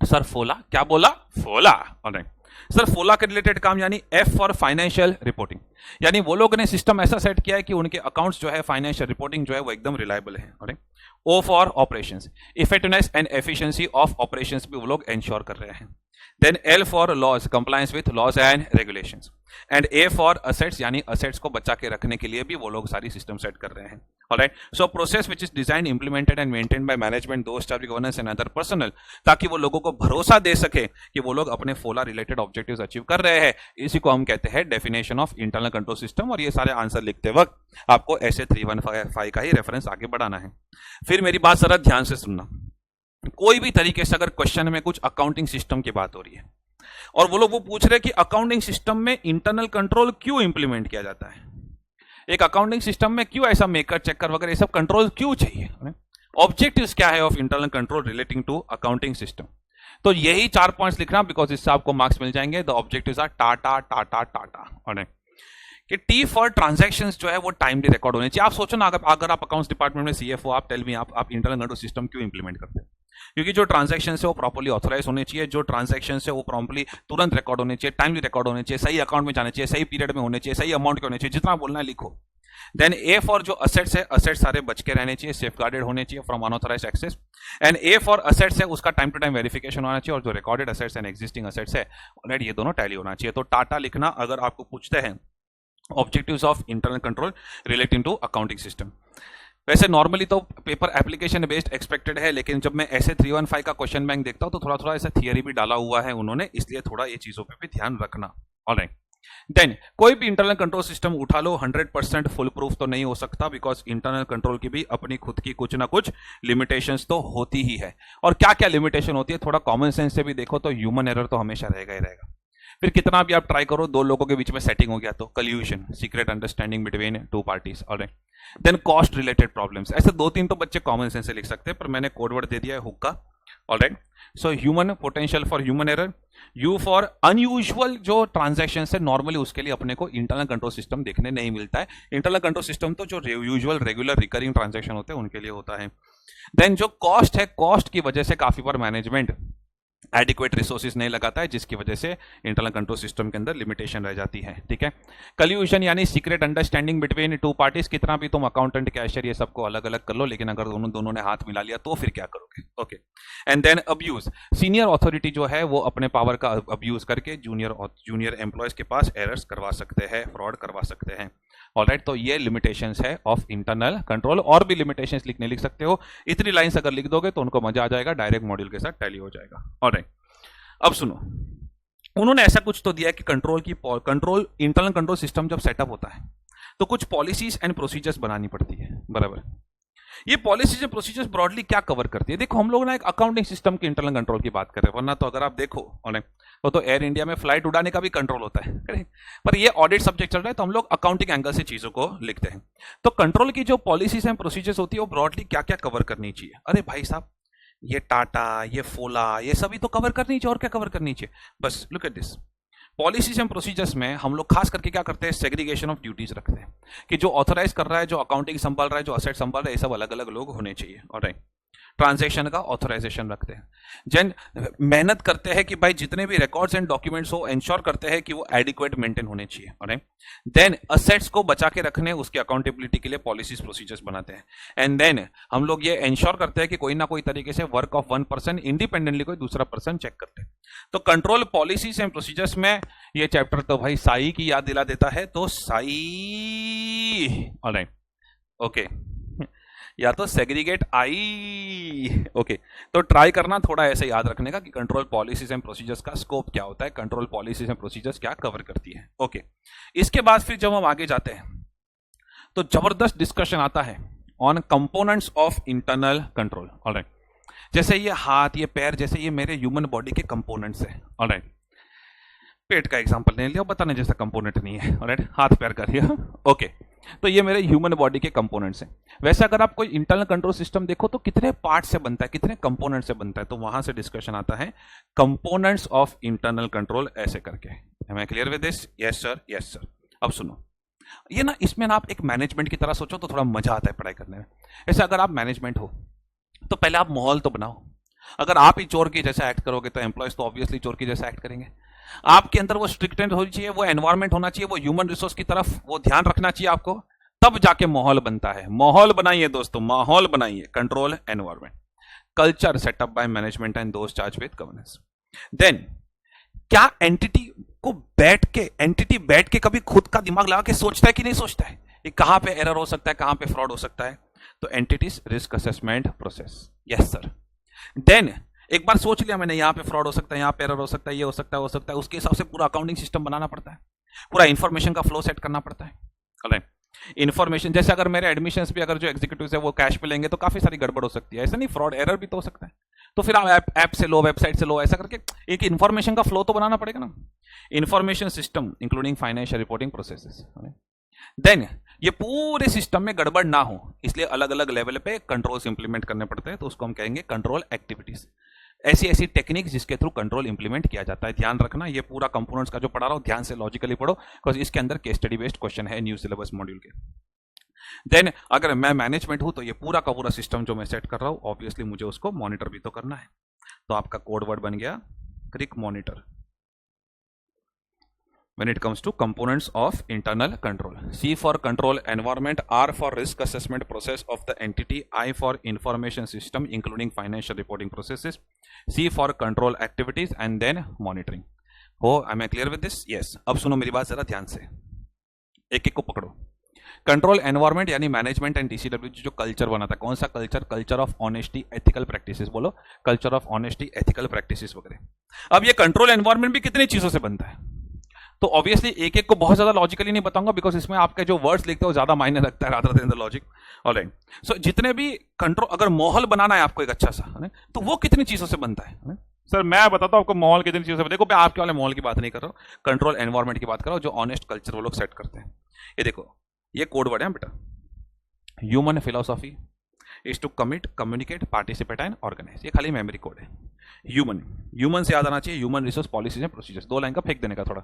सर फोला क्या बोला? फोला। ऑलराइट सर, फोला के रिलेटेड काम यानी एफ फॉर फाइनेंशियल रिपोर्टिंग, यानी वो लोग ने सिस्टम ऐसा सेट किया है कि उनके अकाउंट्स जो है, फाइनेंशियल रिपोर्टिंग जो है वो एकदम रिलायबल है। Alright, O for operations, effectiveness and efficiency of operations भी वो लोग एंश्योर कर रहे हैं। Then L for laws, compliance with laws and regulations. And A for assets, यानी असेट्स को बचा के रखने के लिए भी वो लोग सारी सिस्टम सेट कर रहे हैं। Alright, so process which is design, implemented and maintained by management, those charge with governance and other personal, ताकि वो लोगों को भरोसा दे सके कि वो लोग अपने फोला रिलेटेड ऑब्जेक्टिव्स अचीव कर रहे हैं। इसी को हम कहते हैं definition of internal control system. और ये सारे आंसर लिखते वक्त आपको ऐसे 315 का ही रेफरेंस आगे बढ़ाना है। फिर मेरी बात जरा ध्यान से सुनना, कोई भी तरीके से अगर क्वेश्चन में कुछ अकाउंटिंग सिस्टम की बात हो रही है और वो लोग वो पूछ रहे हैं कि अकाउंटिंग सिस्टम में इंटरनल कंट्रोल क्यों इंप्लीमेंट किया जाता है, एक अकाउंटिंग सिस्टम में क्यों ऐसा मेकर चेकर वगैरह ये सब कंट्रोल क्यों चाहिए, ऑब्जेक्टिव्स क्या है of internal control relating to accounting system, तो यही 4 पॉइंट्स लिखना, बिकॉज इससे आपको मार्क्स मिल जाएंगे। द ऑब्जेक्टिव्स आर टाटा टाटा टाटा। और कि टी फॉर ट्रांजैक्शंस जो है वो टाइमली रिकॉर्ड होने चाहिए। आप सोचो ना, अगर आप अकाउंट्स डिपार्टमेंट में सीएफओ, आप टेल मी, आप इंटरनल कंट्रोल सिस्टम क्यों इंप्लीमेंट करते हैं? क्योंकि जो ट्रांजैक्शन है वो प्रॉपर्ली ऑथराइज होने चाहिए, जो ट्रांजैक्शन है वो प्रॉम्पली तुरंत रिकॉर्ड होने चाहिए, टाइमली रिकॉर्ड होने चाहिए, सही अकाउंट में जाने चाहिए, सही पीरियड में होने चाहिए, सही अमाउंट के होने चाहिए, जितना बोलना है लिखो। देन ए फॉर जो असेट्स है, असेट्स सारे बच के रहने चाहिए, सेफगार्डेड होने चाहिए from unauthorized access. And A for assets है, उसका टाइम टू टाइम वेरिफिकेशन होना चाहिए, और जो recorded assets and existing assets है ऑलरेडी ये दोनों टैली होना चाहिए। तो टाटा लिखना अगर आपको पूछते हैं objectives of internal control relating to accounting system. वैसे नॉर्मली तो पेपर एप्लीकेशन बेस्ड एक्सपेक्टेड है, लेकिन जब मैं ऐसे 315 का क्वेश्चन बैंक देखता हूं तो थोड़ा थोड़ा ऐसा थियरी भी डाला हुआ है उन्होंने, इसलिए थोड़ा ये चीजों पे भी ध्यान रखना। ऑलराइट, देन कोई भी इंटरनल कंट्रोल सिस्टम उठा लो, 100% फुल प्रूफ तो नहीं हो सकता, बिकॉज इंटरनल कंट्रोल की भी अपनी खुद की कुछ ना कुछ लिमिटेशंस तो होती ही है। और क्या क्या लिमिटेशन होती है, थोड़ा कॉमन सेंस से भी देखो तो ह्यूमन एरर तो हमेशा रहेगा ही रहेगा। फिर कितना भी आप ट्राई करो, 2 लोगों के बीच में सेटिंग हो गया तो collusion, secret understanding between 2 parties. Alright, then cost related problems, ऐसे 2-3 तो बच्चे कॉमन सेंस से लिख सकते हैं, पर मैंने कोडवर्ड दे दिया है हुक्का। Alright, so human potential for human error, you for unusual जो ट्रांजैक्शन है नॉर्मली उसके लिए अपने को इंटरनल कंट्रोल सिस्टम देखने नहीं मिलता है। इंटरनल कंट्रोल सिस्टम तो जो यूजुअल रेगुलर रिकरिंग ट्रांजैक्शन होते हैं उनके लिए होता है। देन जो कॉस्ट है, कॉस्ट की वजह से काफी बार मैनेजमेंट एडिक्वेट रिसोर्सेज नहीं लगाता है, जिसकी वजह से इंटरनल कंट्रोल सिस्टम के अंदर लिमिटेशन रह जाती है। ठीक है, कल्यूशन यानी secret understanding between two parties, कितना भी तुम अकाउंटेंट कैशियर ये सबको अलग अलग कर लो, लेकिन अगर दोनों ने हाथ मिला लिया तो फिर क्या करोगे। Okay, and then abuse, senior authority जो है वो अपने पावर का अब्यूज करके जूनियर एम्प्लॉयज के पास एरर्स करवा सकते हैं, फ्रॉड करवा सकते हैं। ऑलराइट, तो ये लिमिटेशंस है ऑफ इंटरनल कंट्रोल। और भी लिमिटेशंस लिख सकते हो, इतनी लाइंस अगर लिख दोगे तो उनको मजा आ जाएगा, डायरेक्ट मॉड्यूल के साथ टैली हो जाएगा। ऑलराइट, अब सुनो, उन्होंने ऐसा कुछ तो दिया कि कंट्रोल इंटरनल कंट्रोल सिस्टम जब सेटअप होता है तो कुछ पॉलिसीज एंड प्रोसीजर्स बनानी पड़ती है, बराबर। ये पॉलिसीज एंड प्रोसीजर्स ब्रॉडली क्या कवर करती है? देखो, हम लोग ना एक अकाउंटिंग सिस्टम के इंटरनल कंट्रोल की बात कर रहे हैं, वरना तो अगर आप देखो तो एयर इंडिया में फ्लाइट उड़ाने का भी कंट्रोल होता है, करेक्ट? पर ये ऑडिट सब्जेक्ट चल रहा है तो हम लोग अकाउंटिंग एंगल से चीजों को लिखते हैं। तो कंट्रोल की जो पॉलिसीज एंड प्रोसीजर्स होती है वो ब्रॉडली क्या क्या कवर करनी चाहिए? अरे भाई साहब, ये टाटा, ये फोला, ये सभी तो कवर करनी चाहिए, और क्या कवर करनी चाहिए? बस look at this, policies and procedures में हम लोग खास करके क्या करते हैं, सेग्रीगेशन ऑफ ड्यूटीज रखते हैं कि जो ऑथराइज कर रहा है, जो अकाउंटिंग संभाल रहा है, जो असेट संभाल रहा है, ये सब अलग अलग लोग होने चाहिए। ऑलराइट, ट्रांजैक्शन का ऑथराइजेशन रखते हैं। जन मेहनत करते हैं कि भाई जितने भी रिकॉर्ड्स एंड डॉक्यूमेंट्स हो इंश्योर करते हैं कि वो एडिक्वेट मेंटेन होने चाहिए। ऑलराइट, देन असेट्स को बचा के रखने, उसकी अकाउंटेबिलिटी के लिए पॉलिसीज प्रोसीजर्स बनाते हैं। एंड देन हम लोग ये इंश्योर करते हैं कि कोई ना कोई तरीके से work of one person independently कोई दूसरा पर्सन चेक करते हैं। तो कंट्रोल पॉलिसीज एंड प्रोसीजर्स में ये चैप्टर तो भाई साई की याद दिला देता है, तो साई। ऑलराइट, ओके, या तो सेग्रीगेट आई। ओके, तो ट्राई करना थोड़ा ऐसे याद रखने का कि कंट्रोल पॉलिसीज एंड प्रोसीजर्स का स्कोप क्या होता है, कंट्रोल पॉलिसीज एंड प्रोसीजर्स क्या कवर करती है। ओके, इसके बाद फिर जब हम आगे जाते हैं तो जबरदस्त डिस्कशन आता है on components of internal control. Alright, जैसे ये हाथ, ये पैर, जैसे ये मेरे ह्यूमन बॉडी के कंपोनेंट्स हैं। ऑलराइट, पेट का एग्जांपल ले लिया, बताने जैसा कंपोनेंट नहीं है। ऑलराइट, हाथ पैर कर लिया। ओके, तो ये मेरे ह्यूमन बॉडी के कंपोनेंट्स हैं। वैसे अगर आप कोई इंटरनल कंट्रोल सिस्टम देखो तो कितने पार्ट से बनता है, कितने कंपोनेंट से बनता है, तो वहां से डिस्कशन आता है कंपोनेंट्स ऑफ इंटरनल कंट्रोल ऐसे करके। Am I clear with this? Yes sir, yes sir. अब सुनो, ये ना, इसमें ना आप एक मैनेजमेंट की तरह सोचो तो थोड़ा मजा आता है पढ़ाई करने में। ऐसे अगर आप मैनेजमेंट हो तो पहले आप माहौल तो बनाओ। अगर आप ही चोर की जैसा एक्ट करोगे तो एम्प्लॉयज तो ऑब्वियसली चोर की जैसा एक्ट करेंगे। आपके अंदर वो स्ट्रिक्टेंस होनी चाहिए, वो एनवायरमेंट होना चाहिए, वो ह्यूमन रिसोर्स की तरफ वो ध्यान रखना चाहिए आपको, तब जाके माहौल बनता है। माहौल बनाइए दोस्तों, माहौल बनाइए। Control environment, culture setup by management and दोस्त चार्ज विद गवर्नेंस। देन क्या एंटिटी बैठ के कभी खुद का दिमाग लगा के सोचता है कि नहीं सोचता है, ये कहां पे एरर हो सकता है, कहां पे फ्रॉड हो सकता है? तो entities risk assessment process. Yes sir. Then एक बार सोच लिया मैंने, यहां पे फ्रॉड हो सकता है, यहां पे एरर हो सकता है, ये हो सकता है, हो सकता है, उसके हिसाब से पूरा अकाउंटिंग सिस्टम बनाना पड़ता है, पूरा इंफॉर्मेशन का फ्लो सेट करना पड़ता है। ऑलराइट, इन्फॉर्मेशन जैसे अगर मेरे एडमिशंस भी अगर जो एग्जीक्यूटिव है वो कैश पे लेंगे तो काफी सारी गड़बड़ हो सकती है, ऐसा नहीं, फ्रॉड एरर भी तो हो सकता है। तो फिर आप ऐप से लो, वेबसाइट से लो, ऐसा करके एक इन्फॉर्मेशन का फ्लो तो बनाना पड़ेगा ना। Information system including financial reporting processes. Then ये पूरे सिस्टम में गड़बड़ ना हो इसलिए अलग अलग लेवल पे कंट्रोल्स इंप्लीमेंट करने पड़ते हैं, तो उसको हम कहेंगे कंट्रोल एक्टिविटीज। ऐसी ऐसी टेक्निक जिसके थ्रू कंट्रोल इंप्लीमेंट किया जाता है। ध्यान रखना, ये पूरा कंपोनेंट्स का जो पढ़ा रहा हूं ध्यान से लॉजिकली पढ़ो, बिकॉज इसके अंदर केस स्टडी बेस्ड क्वेश्चन है न्यू सिलेबस मॉड्यूल के। देन अगर मैं मैनेजमेंट हूं तो ये पूरा का पूरा सिस्टम जो मैं सेट कर रहा हूं ऑब्वियसली मुझे उसको मॉनिटर भी तो करना है, तो आपका कोड वर्ड बन गया क्रिक monitor when it comes to components of internal control. C for control environment, R for risk assessment process of the entity, I for information system including financial reporting processes, C for control activities and then monitoring. हो, am I clear with this? Yes. अब सुनो मेरी बात जरा ध्यान से, एक एक को पकड़ो। कंट्रोल एनवायरमेंट यानी मैनेजमेंट एंड डीसीडब्ल्यू जो कल्चर बना था, कौन सा कल्चर? Culture of honesty ethical practices. बोलो, culture of honesty ethical practices वगैरह। अब ये कंट्रोल एनवायरमेंट भी कितनी चीजों से बनता है, तो ऑब्वियसली एक एक को बहुत ज्यादा लॉजिकली नहीं बताऊंगा बिकॉज इसमें आपके जो वर्ड्स लिखते हो ज्यादा मायने रखता है rather than the logic. Alright, so जितने भी कंट्रोल, अगर माहौल बनाना है आपको एक अच्छा सा, तो वो कितनी चीजों से बनता है? सर मैं बताता हूं आपको माहौल कितनी चीजों से। देखो मैं आपके वाले माहौल की बात नहीं कर रहा हूं, कंट्रोल एनवायरमेंट की बात कर रहा हूं, जो ऑनेस्ट कल्चर वो लोग सेट करते हैं। ये देखो, ये कोड वर्ड है बेटा, human philosophy is to commit, communicate, participate and organise. ये खाली मेमोरी कोड है। ह्यूमन से याद आना चाहिए, human resource policies and procedures. 2 line का फेंक देने का थोड़ा,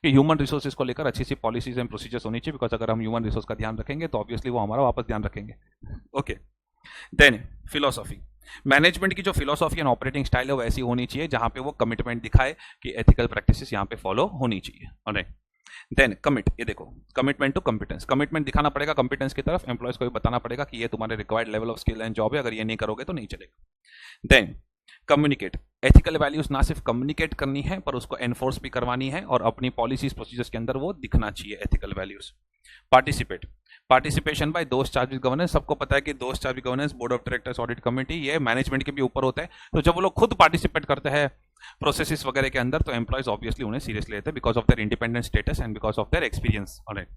कि ह्यूमन रिसोर्सेज को लेकर अच्छी सी पॉलिसीज एंड प्रोसीजर्स होनी चाहिए, बिकॉज अगर हम ह्यूमन रिसोर्स का ध्यान रखेंगे तो ऑब्वियसली वो हमारा वापस ध्यान रखेंगे। ओके, देन फिलोसॉफी, मैनेजमेंट की जो फिलोसॉफी एंड ऑपरेटिंग स्टाइल है वो ऐसी होनी चाहिए जहां पे वो कमिटमेंट दिखाए कि एथिकल प्रैक्टिसेस यहाँ पे फॉलो होनी चाहिए। ऑलराइट, देन कमिट, ये देखो कमिटमेंट टू कॉम्पिटेंस, कमिटमेंट दिखाना पड़ेगा कॉम्पिटेंस की तरफ, एम्प्लॉयज को भी बताना पड़ेगा कि ये तुम्हारे required level of skill and job है, अगर ये नहीं करोगे तो नहीं चलेगा। देन कम्युनिकेट, एथिकल वैल्यूज ना सिर्फ कम्युनिकेट करनी है पर उसको एनफोर्स भी करवानी है और अपनी पॉलिसीज प्रोसीजर्स के अंदर वो दिखना चाहिए ethical values. Participate, participation by those charged with governance, सबको पता है कि those charged with governance, board of directors, audit committee, ये मैनेजमेंट के भी ऊपर होता है। तो जब वो लोग खुद पार्टिसिपेट करते हैं प्रोसेसेस वगैरह के अंदर तो एम्प्लॉयज ऑब्वियसली उन्हें सीरियसली लेते हैं because of their independent status and because of their experience, alright,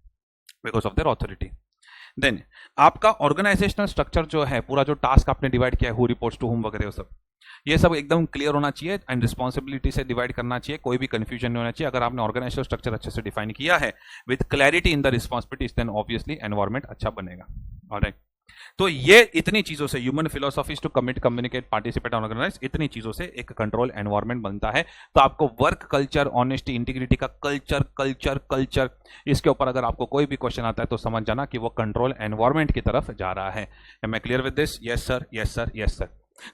because of their authority. Then आपका ऑर्गेनाइजेशनल स्ट्रक्चर जो है, पूरा जो टास्क आपने डिवाइड किया है, हु रिपोर्ट्स टू हुम वगैरह, सब ये सब एकदम क्लियर होना चाहिए एंड रिस्पॉन्सिबिलिटी से डिवाइड करना चाहिए, कोई भी कंफ्यूजन नहीं होना चाहिए। अगर आपने ऑर्गेनाइजेशनल स्ट्रक्चर अच्छे से डिफाइन किया है with clarity in the responsibilities, then obviously environment अच्छा बनेगा। ऑलराइट, तो ये इतनी चीजों से, human philosophies to commit, communicate, participate, organise, इतनी चीजों से एक कंट्रोल एनवायरमेंट बनता है। तो आपको वर्क कल्चर, ऑनेस्टी, इंटीग्रिटी का कल्चर कल्चर कल्चर, इसके ऊपर अगर आपको कोई भी क्वेश्चन आता है तो समझ जाना कि वो कंट्रोल एनवायरमेंट की तरफ जा रहा है। Am I clear with this? Yes sir, yes sir, yes sir.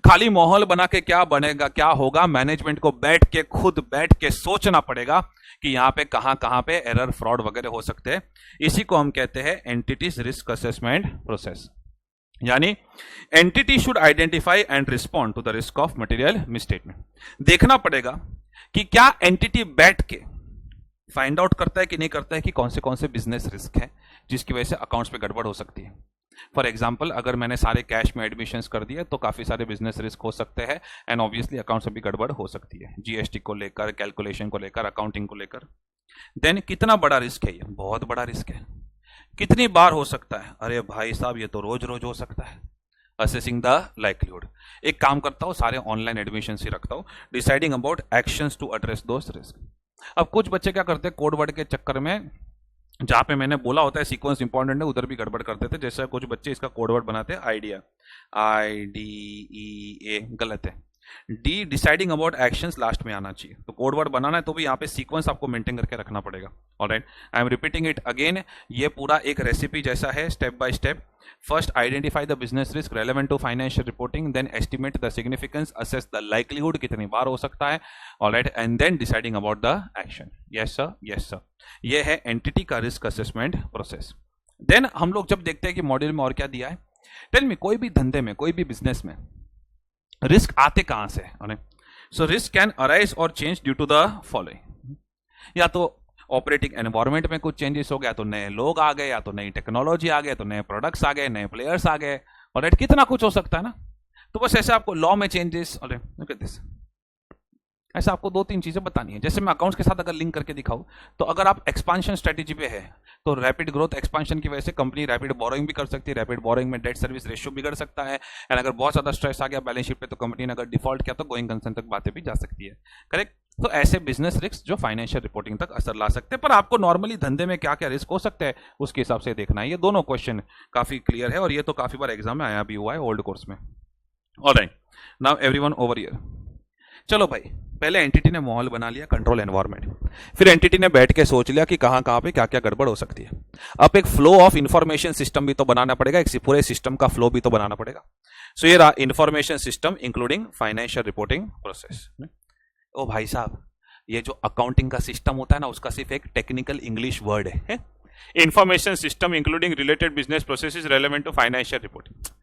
खाली माहौल बना के क्या बनेगा, क्या होगा? मैनेजमेंट को खुद बैठ के सोचना पड़ेगा कि यहां पे कहां पे एरर, फ्रॉड वगैरह हो सकते हैं। इसी को हम कहते हैं एंटिटीज रिस्क असेसमेंट प्रोसेस। यानी entity should identify and respond to the risk of material misstatement. देखना पड़ेगा कि क्या एंटिटी बैठ के फाइंड आउट करता है कि नहीं करता है कि कौन से बिजनेस रिस्क है जिसकी वजह से अकाउंट्स पे गड़बड़ हो सकती है। फॉर एग्जाम्पल, अगर मैंने सारे कैश में एडमिशंस कर दिए तो काफी सारे बिजनेस रिस्क हो सकते हैं एंड ऑब्वियसली अकाउंट्स में भी गड़बड़ हो सकती है, जीएसटी को लेकर, कैलकुलेशन को लेकर, अकाउंटिंग को लेकर। देन कितना बड़ा रिस्क है? ये बहुत बड़ा रिस्क है। कितनी बार हो सकता है? अरे भाई साहब, ये तो रोज रोज हो सकता है। असेसिंग द लाइक्लीहुड, एक काम करता हूं, सारे ऑनलाइन एडमिशन ही रखता हूं। Deciding about actions to address those risk. अब कुछ बच्चे क्या करते हैं, कोड वर्ड के चक्कर में जहां पे मैंने बोला होता है सीक्वेंस इंपॉर्टेंट है उधर भी गड़बड़ कर देते। जैसे कुछ बच्चे इसका कोड वर्ड बनाते हैं आइडिया, IDEA, गलत है। D, deciding about actions last में आना चाहिए। तो कोड वर्ड बनाना है तो भी यहाँ पे सीक्वेंस आपको मेंटेन करके रखना पड़ेगा। Alright, I am repeating it again. ये पूरा एक रेसिपी जैसा है, step by step. First identify the business risk relevant to financial reporting, then estimate the significance, assess the likelihood, कितनी बार हो सकता है। Alright, and then deciding about the action. Yes sir, yes sir. ये है entity का risk assessment process. Then हम लोग जब देखते हैं कि मॉड्यूल में और क्या दिया है, टेल मी, कोई भी धंधे में, कोई भी बिजनेस में रिस्क आते कहां से? सो रिस्क कैन अराइज और change due to the following. या तो ऑपरेटिंग एनवायरमेंट में कुछ चेंजेस हो गया, तो नए लोग आ गए, या तो नई टेक्नोलॉजी आ गए, तो नए प्रोडक्ट्स आ गए, नए प्लेयर्स आ गए। और कितना कुछ हो सकता है ना। तो बस ऐसे आपको लॉ में चेंजेस, ऐसा आपको 2-3 चीजें बतानी है। जैसे मैं अकाउंट्स के साथ अगर लिंक करके दिखाऊं, तो अगर आप एक्सपांशन स्ट्रेटेजी पे है तो रैपिड ग्रोथ एक्सपांशन की वजह से कंपनी रैपिड बोरोइंग भी कर सकती है। रैपिड बोरोइंग में डेट सर्विस रेशियो बिगड़ सकता है एंड अगर बहुत ज्यादा स्ट्रेस आ गया बैलेंस शीट पे तो कंपनी ने अगर डिफॉल्ट किया तो गोइंग कंसर्न तक बातें भी जा सकती है। करेक्ट? तो ऐसे बिजनेस रिस्क जो फाइनेंशियल रिपोर्टिंग तक असर ला सकते हैं। पर आपको नॉर्मली धंधे में क्या क्या रिस्क हो सकते हैं उसके हिसाब से देखना है। ये दोनों क्वेश्चन काफी क्लियर है और ये तो काफी बार एग्जाम में आया भी हुआ है ओल्ड कोर्स में। Alright, now everyone over here. चलो भाई, पहले एंटिटी ने माहौल बना लिया, कंट्रोल एनवायरनमेंट। फिर एंटिटी ने बैठ के सोच लिया कि कहां कहां पे क्या क्या गड़बड़ हो सकती है। अब एक फ्लो ऑफ इंफॉर्मेशन सिस्टम भी तो बनाना पड़ेगा, एक पूरे सिस्टम का फ्लो भी तो बनाना पड़ेगा। सो ये रहा information system including financial reporting process. ओ भाई साहब, ये जो अकाउंटिंग का सिस्टम होता है ना, उसका सिर्फ एक टेक्निकल इंग्लिश वर्ड है। Information system including related business processes relevant to financial reporting.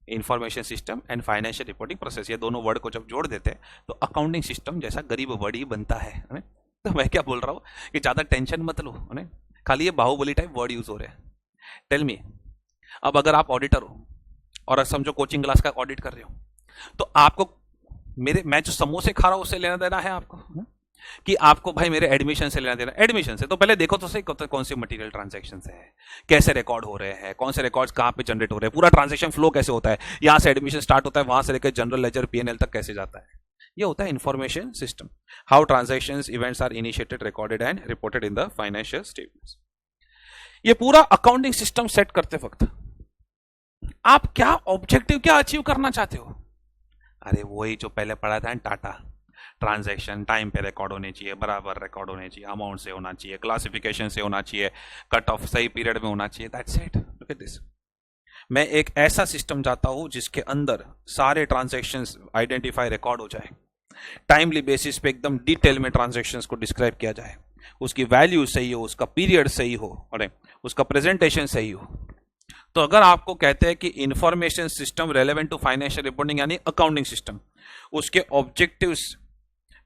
Information system and financial reporting process, ये दोनों वर्ड को जब जोड़ देते हैं तो अकाउंटिंग सिस्टम जैसा गरीब वर्ड ही बनता है। तो मैं क्या बोल रहा हूँ कि ज्यादा टेंशन मत लो, खाली ये बाहुबली टाइप वर्ड यूज हो रहे हैं। टेल मी, अब अगर आप ऑडिटर हो और समझो कोचिंग क्लास का ऑडिट कर रहे हो, तो आपको मैं जो समोसे खा रहा हूं उससे लेना देना है आपको, कि आपको भाई मेरे एडमिशन से लेना देना? एडमिशन से तो पहले देखो तो सही कौन सी मटेरियल ट्रांजैक्शन है, कैसे रिकॉर्ड हो रहे हैं, कौन से रिकॉर्ड्स कहां पे जनरेट हो रहे हैं, पूरा ट्रांजैक्शन फ्लो कैसे होता है, यहां से एडमिशन स्टार्ट होता है, वहां से लेकर जनरल लेजर P&L तक कैसे जाता है। ये होता है information system, how transactions events are initiated, recorded and reported in the financial statements. ये पूरा अकाउंटिंग सिस्टम सेट करते वक्त आप क्या ऑब्जेक्टिव, क्या अचीव करना चाहते हो? अरे वही जो पहले पढ़ा था टाटा, ट्रांजैक्शन टाइम पे रिकॉर्ड होने चाहिए, बराबर रिकॉर्ड होने चाहिए, अमाउंट से होना चाहिए, क्लासिफिकेशन से होना चाहिए, कट ऑफ सही पीरियड में होना चाहिए। That's it. Look at this. मैं एक ऐसा सिस्टम चाहता हूं जिसके अंदर सारे ट्रांजैक्शंस आइडेंटिफाई रिकॉर्ड हो जाए, टाइमली बेसिस पे एकदम डिटेल में ट्रांजैक्शंस को डिस्क्राइब किया जाए, उसकी वैल्यू सही हो, उसका पीरियड सही हो, और उसका प्रेजेंटेशन सही हो। तो अगर आपको कहते हैं कि information system relevant to financial reporting यानी अकाउंटिंग सिस्टम, उसके ऑब्जेक्टिव्स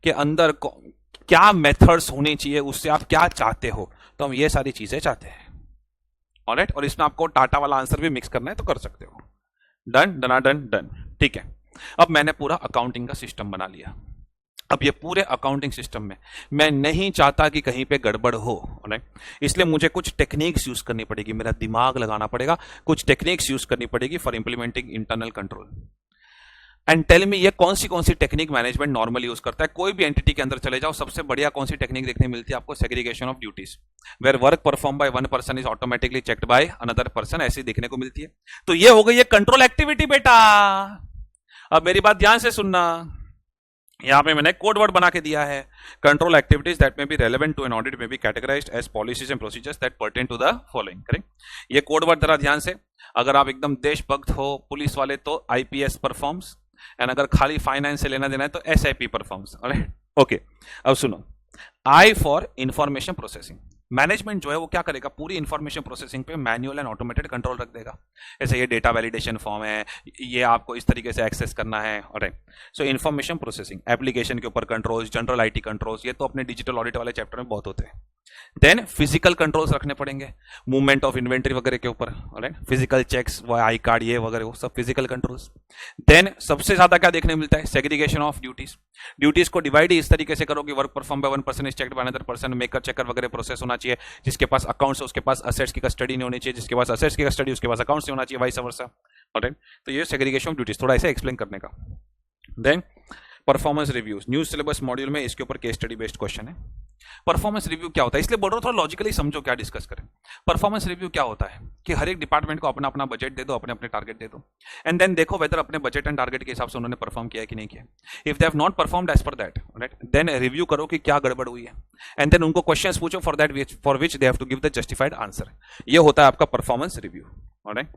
के अंदर क्या मेथड्स होने चाहिए, उससे आप क्या चाहते हो, तो हम ये सारी चीजें चाहते हैं। ऑलराइट, और इसमें आपको टाटा वाला आंसर भी मिक्स करना है तो कर सकते हो। डन, डना डन, डन। ठीक है, अब मैंने पूरा अकाउंटिंग का सिस्टम बना लिया। अब ये पूरे अकाउंटिंग सिस्टम में मैं नहीं चाहता कि कहीं पे गड़बड़ हो, इसलिए मुझे कुछ टेक्निक्स यूज करनी पड़ेगी, मेरा दिमाग लगाना पड़ेगा, कुछ टेक्निक्स यूज करनी पड़ेगी for implementing internal control. And tell me, ये कौन सी टेक्निक मैनेजमेंट नॉर्मली यूज करता है? कोई भी एंटिटी के अंदर चले जाओ, सबसे बढ़िया कौन सी टेक्निक देखने मिलती है आपको? Segregation of duties, where work perform by one person is automatically checked by another person, ऐसी देखने को मिलती है। तो ये हो गई है कंट्रोल एक्टिविटी बेटा। अब मेरी बात ध्यान से सुनना, यहां पे मैंने कोड वर्ड बना के दिया है, control activities that may be relevant to an audit may be categorized as policies and procedures that pertain to the following. Correct, ये कोड वर्ड जरा ध्यान से, अगर आप एकदम देशभक्त हो पुलिस वाले तो आईपीएस परफॉर्म्स, एंड अगर खाली फाइनेंस से लेना देना है तो एसआईपी परफॉर्म्स। ओके, अब सुनो, I for information processing. Management जो है वो क्या करेगा, पूरी इंफॉर्मेशन प्रोसेसिंग पे मैन्युअल एंड ऑटोमेटेड कंट्रोल रख देगा। जैसे ये डेटा वैलिडेशन फॉर्म है, ये आपको इस तरीके से एक्सेस करना है, और सो इंफॉर्मेशन प्रोसेसिंग, एप्लीकेशन के ऊपर कंट्रोल्स, जनरल आईटी कंट्रोल्स, ये तो अपने डिजिटल ऑडिट वाले चैप्टर में बहुत होते हैं। देन फिजिकल कंट्रोल्स रखने पड़ेंगे, मूवमेंट ऑफ इन्वेंट्री वगैरह के ऊपर, फिजिकल चेक्स, आई कार्ड, ये वगैरह, वो सब फिजिकल कंट्रोल्स। देन सबसे ज्यादा क्या देखने मिलता है? Segregation of duties. ड्यूटीज को डिवाइड इस तरीके से करो कि work perform by one person is checked by another person, maker checker वगैरह प्रोसेस होना चाहिए। जिसके पास अकाउंट्स है उसके पास असेट्स की कस्टडी नहीं होनी चाहिए, जिसके पास असेट्स की कस्टडी उसके पास अकाउंट्स नहीं होना चाहिए, वाइस वर्सा। ऑलराइट, तो ये सेग्रीगेशन ऑफ ड्यूटीज, थोड़ा ऐसे एक्सप्लेन करने का। Then performance reviews, new syllabus module में इसके ऊपर केस स्टडी बेस्ड क्वेश्चन है। परफॉर्मेंस रिव्यू क्या होता है, इसलिए बोल रहा हूं थोड़ा लॉजिकली समझो क्या डिस्कस करें। परफॉर्मेंस रिव्यू क्या होता है कि हर एक डिपार्टमेंट को अपना अपना बजट दे दो, अपने अपने टारगेट दे दो, एंड देन देखो वेदर अपने बजट एंड टारगेट के हिसाब से उन्होंने परफॉर्म किया कि नहीं किया। If they have not performed as per that, right, then review करो कि क्या गड़बड़ हुई है, एंड देन उनको क्वेश्चंस पूछो for that for which they have to give the justified answer. ये होता है आपका परफॉर्मेंस रिव्यू। ऑलराइट,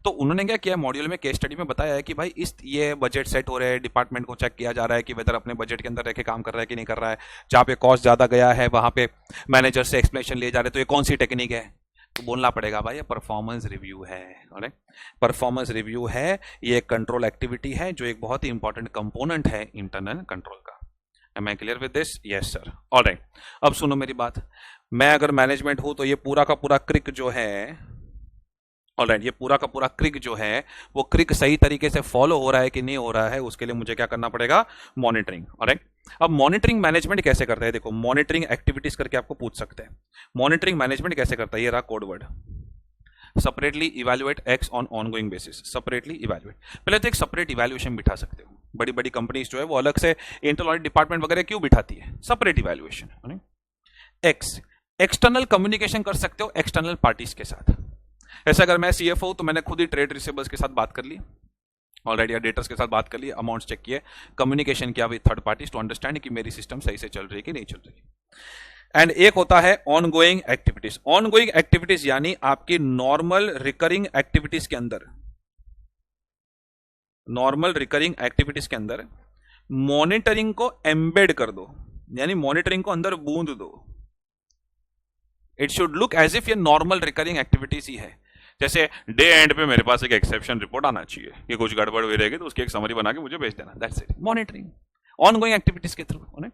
तो उन्होंने क्या किया मॉड्यूल में, केस स्टडी में बताया है कि भाई इस ये बजट सेट हो रहे हैं, डिपार्टमेंट को चेक किया जा रहा है कि वेदर अपने बजट के अंदर रह के काम कर रहा है कि नहीं कर रहा है, जहां पे कॉस्ट ज्यादा गया है वहां पे मैनेजर से एक्सप्लेनेशन लिए जा रहे हैं, तो ये कौन सी टेक्निक है? तो बोलना पड़ेगा भाई ये परफॉर्मेंस रिव्यू है। परफॉर्मेंस रिव्यू है, ये एक कंट्रोल एक्टिविटी है जो एक बहुत ही इंपॉर्टेंट कंपोनेंट है इंटरनल कंट्रोल का। Am I clear with this? Yes sir. Alright, अब सुनो मेरी बात, मैं अगर मैनेजमेंट हूं तो ये पूरा का पूरा क्रिक जो है, ऑलराइट, ये पूरा का पूरा क्रिक जो है वो क्रिक सही तरीके से फॉलो हो रहा है कि नहीं हो रहा है, उसके लिए मुझे क्या करना पड़ेगा? मॉनिटरिंग। ऑलराइट, अब मॉनिटरिंग मैनेजमेंट कैसे करता है? देखो, मॉनिटरिंग एक्टिविटीज करके आपको पूछ सकते हैं। मॉनिटरिंग मैनेजमेंट कैसे करता है? ये रहा कोड वर्ड, सेपरेटली इवैल्यूएट एक्स on ongoing basis. Separately evaluate, पहले तो एक सेपरेट इवैल्यूएशन बिठा सकते हो। बड़ी बड़ी कंपनीज जो है वो अलग से इंटरनल ऑडिट डिपार्टमेंट वगैरह क्यों बिठाती है? Separate evaluation. X, external communication कर सकते हो एक्सटर्नल पार्टीज के साथ। ऐसा अगर मैं सीएफओ तो मैंने खुद ही ट्रेड रिसीवेबल्स के साथ बात कर ली, ऑलरेडी, या डेटर्स के साथ बात कर ली, अमाउंट्स चेक किए, कम्युनिकेशन किया with third parties to understand कि मेरी सिस्टम सही से चल रही है कि नहीं चल रही। एंड एक होता है ऑनगोइंग एक्टिविटीज। ऑनगोइंग एक्टिविटीज यानी आपकी नॉर्मल रिकरिंग एक्टिविटीज के अंदर, नॉर्मल रिकरिंग एक्टिविटीज के अंदर मॉनिटरिंग को एम्बेड कर दो, यानी मॉनिटरिंग को अंदर बूंद दो। It should look as if ये नॉर्मल रिकरिंग एक्टिविटीज ही है। जैसे डे एंड पे मेरे पास एक एक्सेप्शन रिपोर्ट आना चाहिए कि कुछ गड़बड़ हुई रहेगी तो उसकी एक समरी बना के मुझे भेज देना, that's it. Monitoring ongoing activities के थ्रू।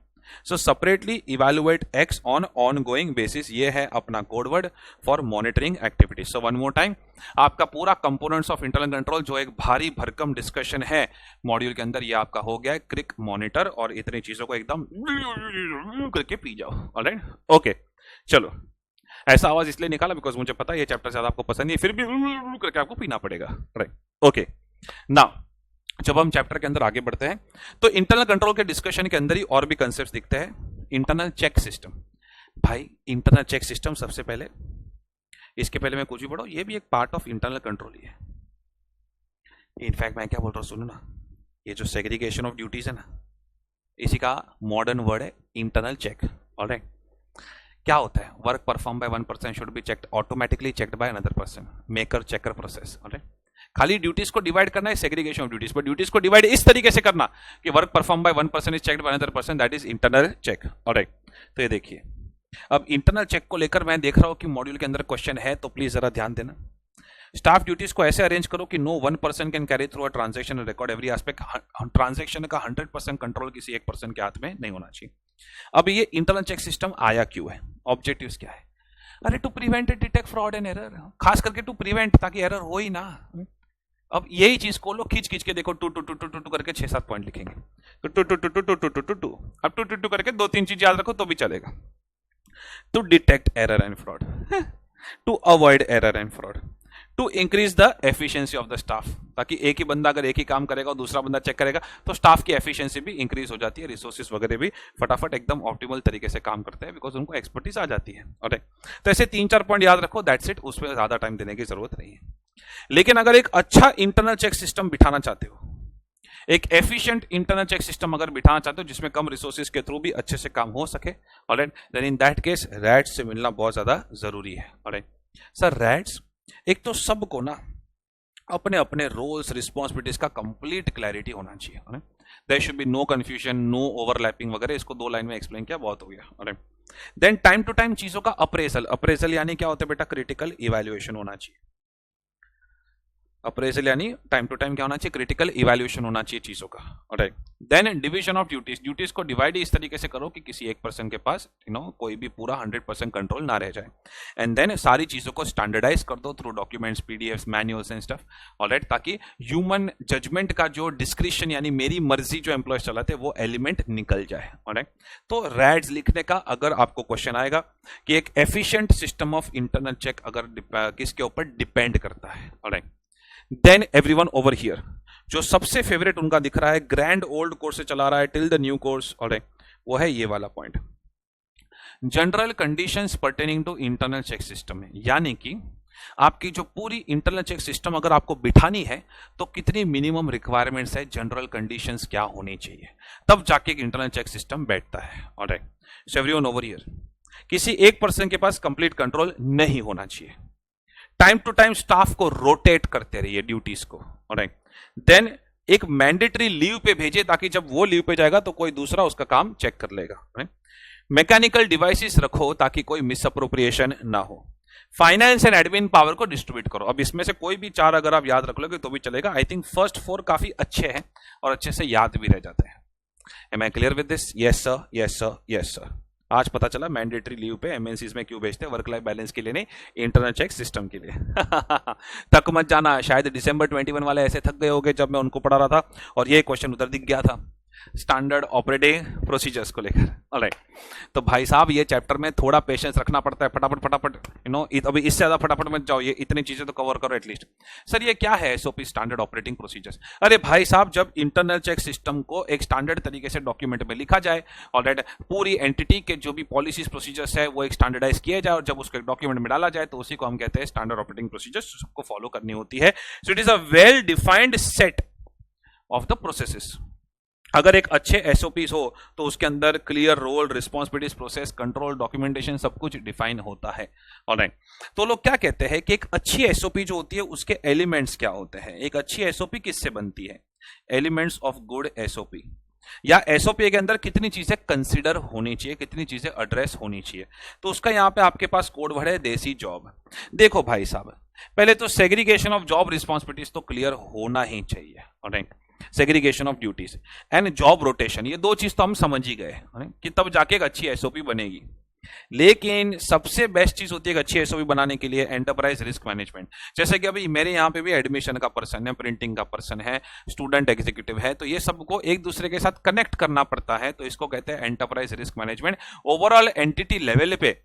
सो सेपरेटली इवैल्यूएट एक्स ऑन ऑनगोइंग बेसिस, ये है अपना code word for monitoring activities. So one more time, आपका पूरा कंपोनेंट्स ऑफ इंटरनल कंट्रोल जो एक भारी भरकम डिस्कशन है मॉड्यूल के अंदर, ये आपका हो गया है क्रिक, मॉनिटर, और इतनी चीजों को एकदम करके पी जाओ। ऑलराइट, ओके, चलो, ऐसा आवाज इसलिए निकाला बिकॉज मुझे पता है ये चैप्टर ज्यादा आपको पसंद नहीं है, फिर भी करके आपको पीना पड़ेगा। Right, okay. नाउ जब हम चैप्टर के अंदर आगे बढ़ते हैं तो इंटरनल कंट्रोल के डिस्कशन के अंदर ही और भी कंसेप्ट दिखते हैं। इंटरनल चेक सिस्टम, भाई इंटरनल चेक सिस्टम सबसे पहले, इसके पहले मैं कुछ भी पढ़ो, ये भी एक पार्ट ऑफ इंटरनल कंट्रोल ही है। इनफैक्ट मैं क्या बोल रहा हूँ सुनो ना, ये जो सेग्रीगेशन ऑफ ड्यूटीज है ना, इसी का मॉडर्न वर्ड है इंटरनल चेक। ऑलराइट, क्या होता है? Work perform by one person should be checked automatically checked by another person, maker checker process. Alright, खाली ड्यूटीज को डिवाइड करना है, सेग्रीगेशन ऑफ ड्यूटीज, पर ड्यूटीज को डिवाइड इस तरीके से करना कि work perform by one person is checked by another person, that is internal check. Alright, तो ये देखिए, अब इंटरनल चेक को लेकर मैं देख रहा हूं कि मॉड्यूल के अंदर क्वेश्चन है, तो प्लीज जरा ध्यान देना। स्टाफ ड्यूटीज को ऐसे अरेंज करो कि no one person can carry through a transaction and record every aspect. Transaction का 100% कंट्रोल किसी एक पर्सन के हाथ में नहीं होना चाहिए। अब ये इंटरनल चेक सिस्टम आया क्यों है, ऑब्जेक्टिव्स क्या है? अरे to prevent detect fraud and error, खास करके टू प्रिवेंट, ताकि एरर हो ही ना। अब यही चीज को लो खींच खींच के देखो, to to to to to करके 6-7 पॉइंट लिखेंगे, तो to to to to to to to to to, अब टू टू टू करके 2-3 चीज याद रखो तो भी चलेगा। To detect error and fraud, to avoid error and fraud, to increase the efficiency of the staff, ताकि एक ही बंदा अगर एक ही काम करेगा और दूसरा बंदा चेक करेगा तो स्टाफ की एफिशिएंसी भी इंक्रीज हो जाती है, रिसोर्सेज वगैरह भी फटाफट एकदम ऑप्टिमल तरीके से काम करते हैं, बिकॉज उनको एक्सपर्टीज आ जाती है। ऑलराइट, तो ऐसे 3-4 पॉइंट याद रखो, दैट्स इट, उसमें ज्यादा टाइम देने की जरूरत नहीं है। लेकिन अगर एक अच्छा इंटरनल चेक सिस्टम बिठाना चाहते हो, एक एफिशिएंट इंटरनल चेक सिस्टम अगर बिठाना चाहते हो जिसमें कम रिसोर्सेज के थ्रू भी अच्छे से काम हो सके, alright, then in that case रैट्स से मिलना बहुत ज्यादा जरूरी है। ऑलराइट सर, रैट्स एक तो सबको ना अपने अपने रोल्स रिस्पॉन्सिबिलिटीज का कंप्लीट क्लैरिटी होना चाहिए। There should be no confusion, no overlapping वगैरह, इसको 2 लाइन में एक्सप्लेन किया, बहुत हो गया। देन टाइम टू टाइम चीजों का अप्रेजल, अप्रेजल यानी क्या होता है बेटा? क्रिटिकल इवैल्यूएशन होना चाहिए। अप्रेजल यानी टाइम टू टाइम क्या होना चाहिए? क्रिटिकल इवैल्यूएशन होना चाहिए चीजों का। Alright, then division of duties, duties को डिवाइड इस तरीके से करो कि किसी एक पर्सन के पास कोई भी पूरा 100% कंट्रोल ना रह जाए। एंड देन सारी चीजों को स्टैंडर्डाइज कर दो through documents, PDFs, manuals and stuff. Alright, ताकि ह्यूमन जजमेंट का जो डिस्क्रिप्शन यानी मेरी मर्जी जो एम्प्लॉयज चलाते वो एलिमेंट निकल जाए। ऑलराइट, तो रैट्स लिखने का अगर आपको क्वेश्चन आएगा कि एक efficient system of internal check अगर किसके ऊपर डिपेंड करता है। Alright, then everyone over here, जो सबसे फेवरेट उनका दिख रहा है, ग्रैंड ओल्ड कोर्स से चला रहा है till the new course, alright, वो है ये वाला point, general conditions pertaining to internal check system है। यानी कि आपकी जो पूरी इंटरनल चेक सिस्टम अगर आपको बिठानी है तो कितनी मिनिमम रिक्वायरमेंट्स है, जनरल कंडीशंस क्या होनी चाहिए, तब जाके इंटरनल चेक सिस्टम बैठता है। Alright, so everyone over here, किसी एक पर्सन के पास कंप्लीट कंट्रोल नहीं होना चाहिए। टाइम टू टाइम स्टाफ को रोटेट करते रहिए ड्यूटीज को। ऑलराइट, देन एक मैंडेटरी लीव पे भेजे ताकि जब वो लीव पे जाएगा तो कोई दूसरा उसका काम चेक कर लेगा। मैकेनिकल डिवाइसेस रखो ताकि कोई मिस अप्रोप्रिएशन ना हो। फाइनेंस एंड एडमिन पावर को डिस्ट्रीब्यूट करो। अब इसमें से कोई भी 4 अगर आप याद रख लोगे तो भी चलेगा। आई थिंक फर्स्ट 4 काफी अच्छे हैं और अच्छे से याद भी रह जाते हैं। Am I clear with this? Yes sir, yes sir, yes sir. आज पता चला मैंडेटरी लीव पे एमएनसीज में क्यों भेजते हैं, वर्क लाइफ बैलेंस के लिए नहीं, इंटरनल चेक सिस्टम के लिए। थक मत जाना, शायद दिसंबर 21 वाले ऐसे थक गए होंगे जब मैं उनको पढ़ा रहा था और ये क्वेश्चन उधर दिख गया था स्टैंडर्ड ऑपरेटिंग प्रोसीजर्स को लेकर। ऑलराइट, तो भाई साहब ये चैप्टर में थोड़ा पेशेंस रखना पड़ता है, फटाफट फटाफट अभी इससे ज्यादा फटाफट मत जाओ, ये इतनी चीजें तो कवर करो एटलीस्ट। सर ये क्या है एसओपी, स्टैंडर्ड ऑपरेटिंग प्रोसीजर्स? अरे भाई साहब, जब इंटरनल चेक सिस्टम को एक स्टैंडर्ड तरीके से डॉक्यूमेंट में लिखा जाए, ऑलराइट, पूरी एंटिटी के जो भी पॉलिसीज प्रोसीजर्स है वो एक स्टैंडर्डाइज किया जाए और जब उसको डॉक्यूमेंट में डाला जाए तो उसी को हम कहते हैं स्टैंडर्ड ऑपरेटिंग प्रोसीजर्स, सबको फॉलो करनी होती है। So it is a well defined set of the processes. अगर एक अच्छे एसओपीस हो तो उसके अंदर clear role, responsibilities, process, control, documentation सब कुछ डिफाइन होता है। ऑलराइट, तो लोग क्या कहते हैं कि एक अच्छी एसओपी जो होती है उसके एलिमेंट्स क्या होते हैं? एक अच्छी एसओपी किससे बनती है? एलिमेंट्स ऑफ गुड एसओपी, या एसओपी के अंदर कितनी चीजें कंसिडर होनी चाहिए, कितनी चीजें एड्रेस होनी चाहिए। तो उसका यहां पे आपके पास कोड वर्ड है देसी जॉब। देखो भाई साहब, पहले तो सेग्रीगेशन ऑफ जॉब रिस्पॉन्सिबिलिटीज तो क्लियर होना ही चाहिए। Alright, segregation of duties and job rotation, ये 2 चीज तो हम समझ ही गए कि तब जाके एक अच्छी एसओपी बनेगी। लेकिन सबसे बेस्ट चीज होती है एक अच्छी एसओपी बनाने के लिए एंटरप्राइज रिस्क मैनेजमेंट। जैसे कि अभी मेरे यहाँ पे भी एडमिशन का पर्सन है, प्रिंटिंग का पर्सन है, स्टूडेंट एग्जीक्यूटिव है, तो ये सबको एक दूसरे के साथ कनेक्ट करना पड़ता है, तो इसको कहते हैं enterprise risk management. Overall entity level पे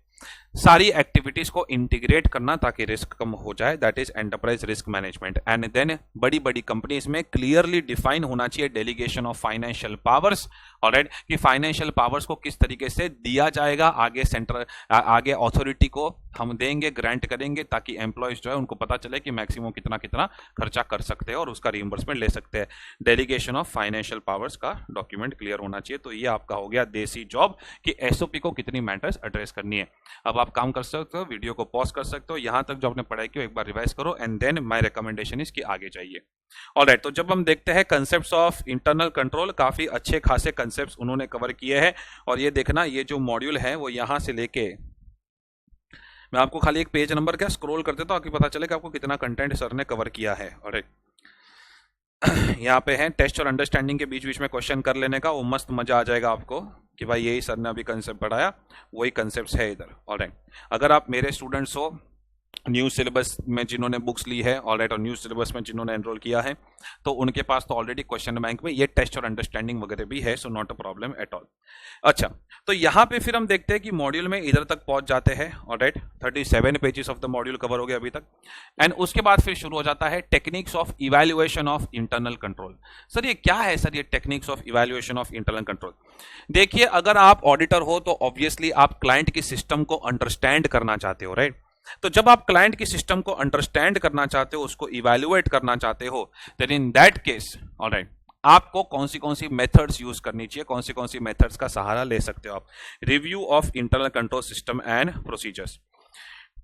सारी एक्टिविटीज को इंटीग्रेट करना ताकि रिस्क कम हो जाए, that is enterprise risk management. And then बड़ी बड़ी कंपनीज में क्लियरली डिफाइन होना चाहिए delegation of financial powers. Alright, कि फाइनेंशियल पावर्स को किस तरीके से दिया जाएगा, आगे अथॉरिटी को हम देंगे, ग्रांट करेंगे, ताकि एम्प्लॉयज जो है उनको पता चले कि मैक्सिमम कितना कितना खर्चा कर सकते हैं और उसका रिइंबर्समेंट ले सकते हैं। डेलीगेशन ऑफ फाइनेंशियल पावर्स का डॉक्यूमेंट क्लियर होना चाहिए। तो ये आपका हो गया देसी जॉब कि एसओपी को कितनी मैटर्स एड्रेस करनी है। अब आप आप काम कर सकते हो, वीडियो को पॉज कर सकते हो, यहाँ तक जो आपने पढ़ाई की एक बार रिवाइज करो and then my recommendation is कि आगे जाइए। ऑलराइट, तो जब हम देखते हैं कंसेप्ट्स ऑफ इंटरनल कंट्रोल, काफी अच्छे खासे कंसेप्ट्स उन्होंने कवर किए हैं। और ये देखना, ये जो मॉड्यूल है वो यहाँ से लेके, मैं आपको खाली एक पेज नंबर क्या स्क्रॉल कर देता हूँ ताकि पता चले कि आपको कितना कंटेंट सर ने कवर किया है। ऑलराइट, यहाँ पे है टेस्ट और अंडरस्टैंडिंग के बीच बीच में क्वेश्चन कर लेने का, वो मस्त मजा आ जाएगा आपको कि भाई यही सर ने अभी कंसेप्ट पढ़ाया, वही कंसेप्ट है इधर। ऑलराइट, अगर आप मेरे स्टूडेंट्स हो न्यू सिलेबस में जिन्होंने बुक्स ली है, ऑलराइट, और न्यू सिलेबस में जिन्होंने एनरोल किया है, तो उनके पास तो ऑलरेडी क्वेश्चन बैंक में ये टेस्ट और अंडरस्टैंडिंग वगैरह भी है, so not a problem at all. अच्छा, तो यहाँ पे फिर हम देखते हैं कि मॉड्यूल में इधर तक पहुंच जाते हैं। Alright, 37 pages of the module cover हो गया अभी तक। एंड उसके बाद फिर शुरू हो जाता है techniques of evaluation of internal control. Sir ये क्या है सर, ये techniques of evaluation of internal control? देखिए, अगर आप ऑडिटर हो तो ऑब्वियसली आप क्लाइंट की सिस्टम को अंडरस्टैंड करना चाहते हो, राइट? तो जब आप क्लाइंट की सिस्टम को अंडरस्टैंड करना चाहते हो, उसको इवैल्यूएट करना चाहते हो, then in that case, alright, आपको कौन सी मेथड्स यूज करनी चाहिए, कौन सी मेथड्स का सहारा ले सकते हो आप? Review of internal control system and procedures,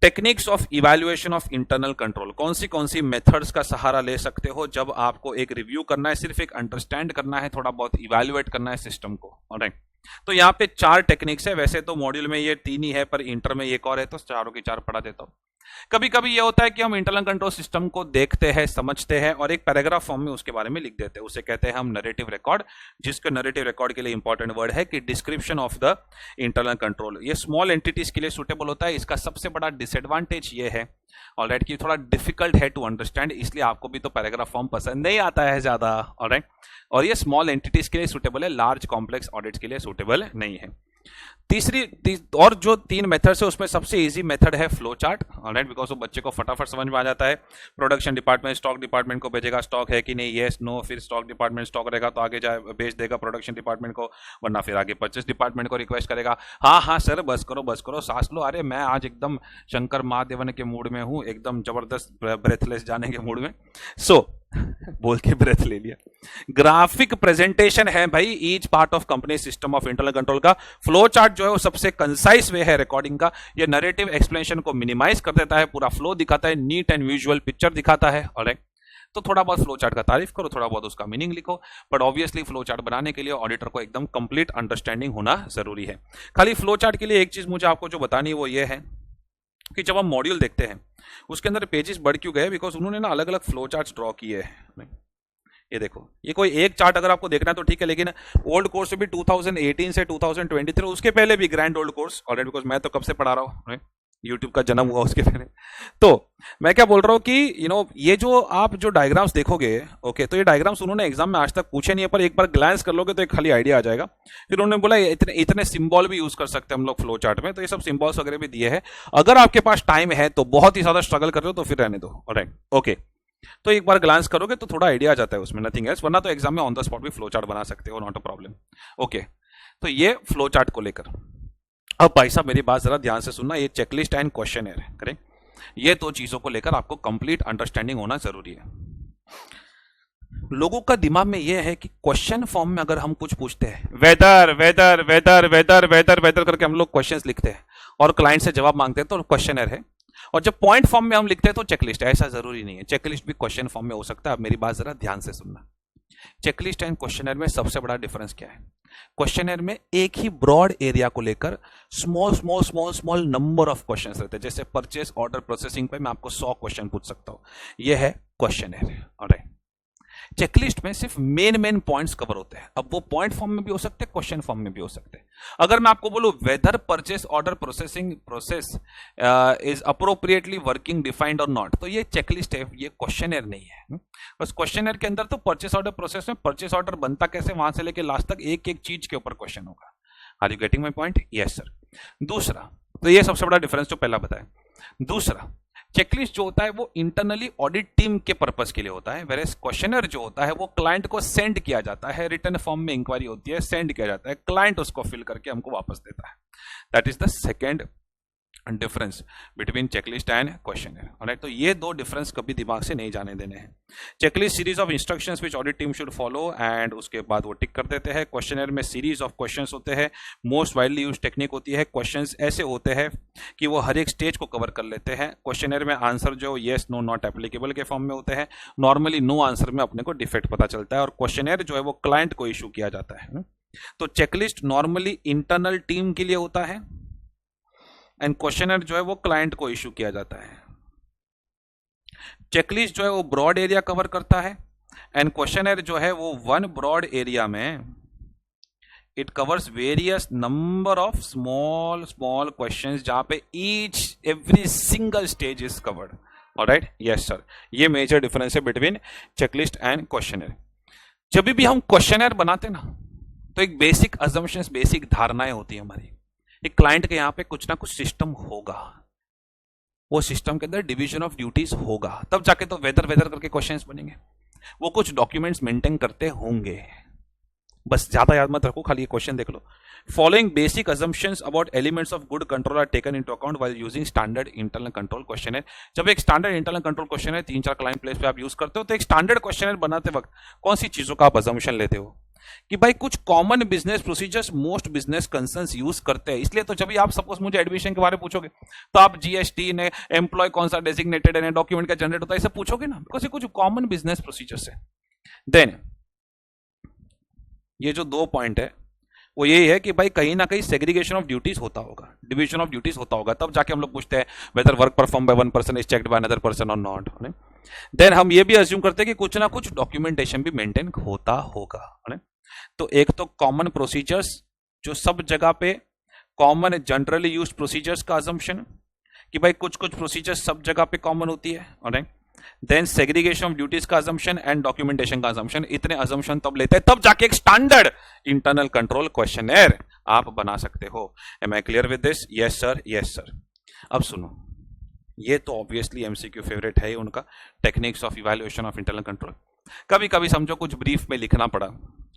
techniques of evaluation of internal control, कौन सी मेथड्स का सहारा ले सकते हो जब आपको एक रिव्यू करना है, सिर्फ एक अंडरस्टैंड करना है, थोड़ा बहुत इवैल्यूएट करना है सिस्टम को। ऑलराइट, तो यहाँ पे 4 टेक्निक्स है, वैसे तो मॉड्यूल में ये 3 ही है, पर इंटर में एक और है, तो चारों की 4 पढ़ा देता हूँ। कभी कभी ये होता है कि हम इंटरनल कंट्रोल सिस्टम को देखते हैं, समझते हैं और एक पैराग्राफ फॉर्म में उसके बारे में लिख देते हैं, उसे कहते हैं हम नरेटिव रिकॉर्ड, जिसका नरेटिव रिकॉर्ड के लिए इंपॉर्टेंट वर्ड है कि description of the internal control. ये स्मॉल एंटिटीज के लिए सुटेबल होता है। इसका सबसे बड़ा डिसएडवांटेज ये है, ऑलराइट, कि थोड़ा डिफिकल्ट है टू अंडरस्टैंड, इसलिए आपको भी तो पैराग्राफ फॉर्म पसंद नहीं आता है ज्यादा। ऑलराइट, और ये स्मॉल एंटिटीज के लिए सुटेबल है, लार्ज कॉम्प्लेक्स ऑडिट्स के लिए सुटेबल नहीं है। और जो 3 मेथड्स है उसमें सबसे इजी मेथड है फ्लो चार्ट। ऑलराइट, बिकॉज वो बच्चे को फटाफट समझ में आ जाता है। प्रोडक्शन डिपार्टमेंट स्टॉक डिपार्टमेंट को भेजेगा स्टॉक है कि नहीं, येस नो, फिर स्टॉक डिपार्टमेंट स्टॉक रहेगा तो आगे जाए भेज देगा प्रोडक्शन डिपार्टमेंट को, वरना फिर आगे परचेस डिपार्टमेंट को रिक्वेस्ट करेगा, हाँ हाँ सर बस करो सांस लो, अरे मैं आज एकदम शंकर महादेवन के मूड में हूँ, एकदम जबरदस्त ब्रेथलेस जाने के मूड में। बोल के ब्रेथ ले लिया। ग्राफिक प्रेजेंटेशन है भाई each part of company system of internal control का। फ्लो चार्ट जो है वो सबसे कंसाइज वे है रिकॉर्डिंग का। ये नरेटिव एक्सप्लेनेशन को मिनिमाइज कर देता है, पूरा फ्लो दिखाता है, नीट एंड विजुअल पिक्चर दिखाता है। ऑलराइट, तो थोड़ा बहुत फ्लो चार्ट का तारीफ करो, थोड़ा बहुत उसका मीनिंग लिखो, बट ऑब्वियसली फ्लो चार्ट बनाने के लिए ऑडिटर को एकदम कंप्लीट अंडरस्टैंडिंग होना जरूरी है। खाली फ्लो चार्ट के लिए एक चीज मुझे आपको जो बतानी है वो ये है कि जब हम मॉड्यूल देखते हैं उसके अंदर पेजेस बढ़ क्यों गए, बिकॉज उन्होंने ना अलग अलग फ्लो चार्ट्स ड्रॉ किए हैं। ये देखो, ये कोई एक चार्ट अगर आपको देखना है तो ठीक है, लेकिन ओल्ड कोर्स से भी 2018 से 2023, उसके पहले भी grand old course, already because मैं तो कब से पढ़ा रहा हूँ, यूट्यूब का जन्म हुआ उसके पहले। तो मैं क्या बोल रहा हूँ कि ये जो आप जो डायग्राम्स देखोगे, ओके, तो ये डायग्राम्स उन्होंने एग्जाम में आज तक पूछे नहीं है, पर एक बार ग्लांस कर लोगे तो एक खाली आइडिया आ जाएगा। फिर उन्होंने बोला इतने सिंबल भी यूज कर सकते हैं हम लोग फ्लो चार्ट में, तो ये सब सिंबल्स वगैरह भी दिए हैं। अगर आपके पास टाइम है तो, बहुत ही ज्यादा स्ट्रगल कर रहे हो तो फिर रहने दो। ऑलराइट, ओके, तो एक बार ग्लांस करोगे तो थोड़ा आइडिया आ जाता है उसमें, नथिंग एल्स, वरना तो एग्जाम में ऑन द स्पॉट भी फ्लो चार्ट बना सकते हो, नॉट अ प्रॉब्लम। ओके, तो ये फ्लो चार्ट को लेकर। अब भाई साहब मेरी बात जरा ध्यान से सुनना, ये चेकलिस्ट एंड क्वेश्चनर है, करें, ये 2 चीजों को लेकर आपको कंप्लीट अंडरस्टैंडिंग होना जरूरी है। लोगों का दिमाग में यह है कि क्वेश्चन फॉर्म में अगर हम कुछ पूछते हैं, whether whether whether whether whether whether करके हम लोग क्वेश्चंस लिखते हैं और क्लाइंट से जवाब मांगते हैं तो क्वेश्चनर है, और जब पॉइंट फॉर्म में हम लिखते हैं तो चेकलिस्ट है। ऐसा जरूरी नहीं है, चेकलिस्ट भी क्वेश्चन फॉर्म में हो सकता है। अब मेरी बात जरा ध्यान से सुनना, चेकलिस्ट एंड क्वेश्चनर में सबसे बड़ा डिफरेंस क्या है? क्वेश्चनर में एक ही ब्रॉड एरिया को लेकर small small small small number of questions रहते हैं। जैसे परचेस ऑर्डर प्रोसेसिंग पे मैं आपको 100 क्वेश्चन पूछ सकता हूं, यह है क्वेश्चनर। ऑलराइट, चेकलिस्ट में सिर्फ मेन पॉइंट्स कवर होते हैं। अब वो पॉइंट फॉर्म में भी हो सकते हैं, क्वेश्चन फॉर्म में भी हो सकते हैं। अगर मैं आपको बोलूं whether purchase order processing process is appropriately working defined और नॉट, तो ये चेकलिस्ट है, ये क्वेश्चनर नहीं है। बस क्वेश्चनर के अंदर तो परचेस ऑर्डर प्रोसेस में परचेस ऑर्डर बनता कैसे वहां से लेके लास्ट तक एक एक चीज के ऊपर क्वेश्चन होगा। Are you getting my point? Yes sir. दूसरा, तो ये सबसे बड़ा डिफरेंस जो पहला बताया। दूसरा, चेकलिस्ट जो होता है वो इंटरनली ऑडिट टीम के पर्पस के लिए होता है, वेरेस क्वेश्चनर जो होता है वो क्लाइंट को सेंड किया जाता है, रिटर्न फॉर्म में इंक्वायरी होती है, सेंड किया जाता है, क्लाइंट उसको फिल करके हमको वापस देता है। That is the second difference between checklist and questionnaire. Alright, तो ये दो डिफरेंस कभी दिमाग से नहीं जाने देने हैं। Checklist series of instructions which audit team should follow and उसके बाद वो टिक कर देते हैं। क्वेश्चनर में सीरीज ऑफ क्वेश्चंस होते हैं। मोस्ट वाइडली यूज टेक्निक होती है, क्वेश्चंस ऐसे होते हैं कि वो हर एक स्टेज को कवर कर लेते हैं। क्वेश्चनर में आंसर जो येस नो नॉट एप्लीकेबल के फॉर्म में होते हैं। नॉर्मली नो आंसर में अपने को डिफेक्ट पता चलता है और क्वेश्चनर जो है वो क्लाइंट को इशू किया जाता है। तो चेकलिस्ट नॉर्मली इंटरनल टीम के लिए होता है एंड क्वेश्चनर जो है वो क्लाइंट को इशू किया जाता है। चेकलिस्ट जो है वो ब्रॉड एरिया कवर करता है एंड क्वेश्चनर जो है वो वन ब्रॉड एरिया में it covers various number of small small questions जहां पे each every single stage is covered. Alright, yes sir, ये मेजर डिफरेंस है बिटवीन चेकलिस्ट एंड क्वेश्चनर। जब भी हम क्वेश्चनर बनाते ना तो एक बेसिक अजम्पशंस, बेसिक धारणाएं होती है हमारी। एक क्लाइंट के यहां पे कुछ ना कुछ सिस्टम होगा, वो सिस्टम के अंदर डिवीजन ऑफ ड्यूटीज होगा, तब जाके तो वेदर वेदर करके क्वेश्चंस बनेंगे। वो कुछ डॉक्यूमेंट्स मेंटेन करते होंगे, बस ज्यादा याद मत रखो, खाली ये क्वेश्चन देख लो। Following basic assumptions about elements of good control are taken into account while using standard internal control questionnaire। जब एक स्टैंडर्ड इंटरनल कंट्रोल क्वेश्चन है 3-4 क्लाइंट प्लेस पे आप यूज करते हो, तो एक स्टैंडर्ड क्वेश्चनर बनाते वक्त कौन सी चीजों का आप assumption लेते हो कि भाई कुछ common business procedures most business concerns use करते हैं। इसलिए तो जब भी आप सपोज मुझे एडमिशन के बारे में पूछोगे तो आप जीएसटी ने एम्प्लॉय कौन सा डेजिग्नेटेड है, डॉक्यूमेंट का जनरेट होता है, इसे पूछोगे ना, बिकॉज ये कुछ कॉमन बिजनेस प्रोसीजर्स है। देन ये जो 2 पॉइंट है वो यही है कि भाई कहीं ना कहीं सेग्रीगेशन ऑफ ड्यूटीज होता होगा, डिवीजन ऑफ ड्यूटीज होता होगा, तब जाके हम लोग पूछते हैं whether work perform by one person is checked by another person और नॉट। देन हम ये भी अज्यूम करते हैं कि कुछ ना कुछ डॉक्यूमेंटेशन भी मेंटेन होता होगा। तो एक तो कॉमन प्रोसीजर्स जो सब जगह पे कॉमन जनरली यूज प्रोसीजर्स का अजम्पशन कि भाई कुछ कुछ प्रोसीजर्स सब जगह पे कॉमन होती है। Alright, then segregation of duties का अजम्पशन एंड डॉक्यूमेंटेशन का अजम्पशन। इतने अजम्पशन तब लेते हैं तब जाके एक स्टैंडर्ड इंटरनल कंट्रोल क्वेश्चनर आप बना सकते हो। Am I clear with this? Yes sir, yes sir. अब सुनो, ये तो ऑब्वियसली एमसीक्यू फेवरेट है उनका, techniques of evaluation of internal control. कभी कभी समझो कुछ ब्रीफ में लिखना पड़ा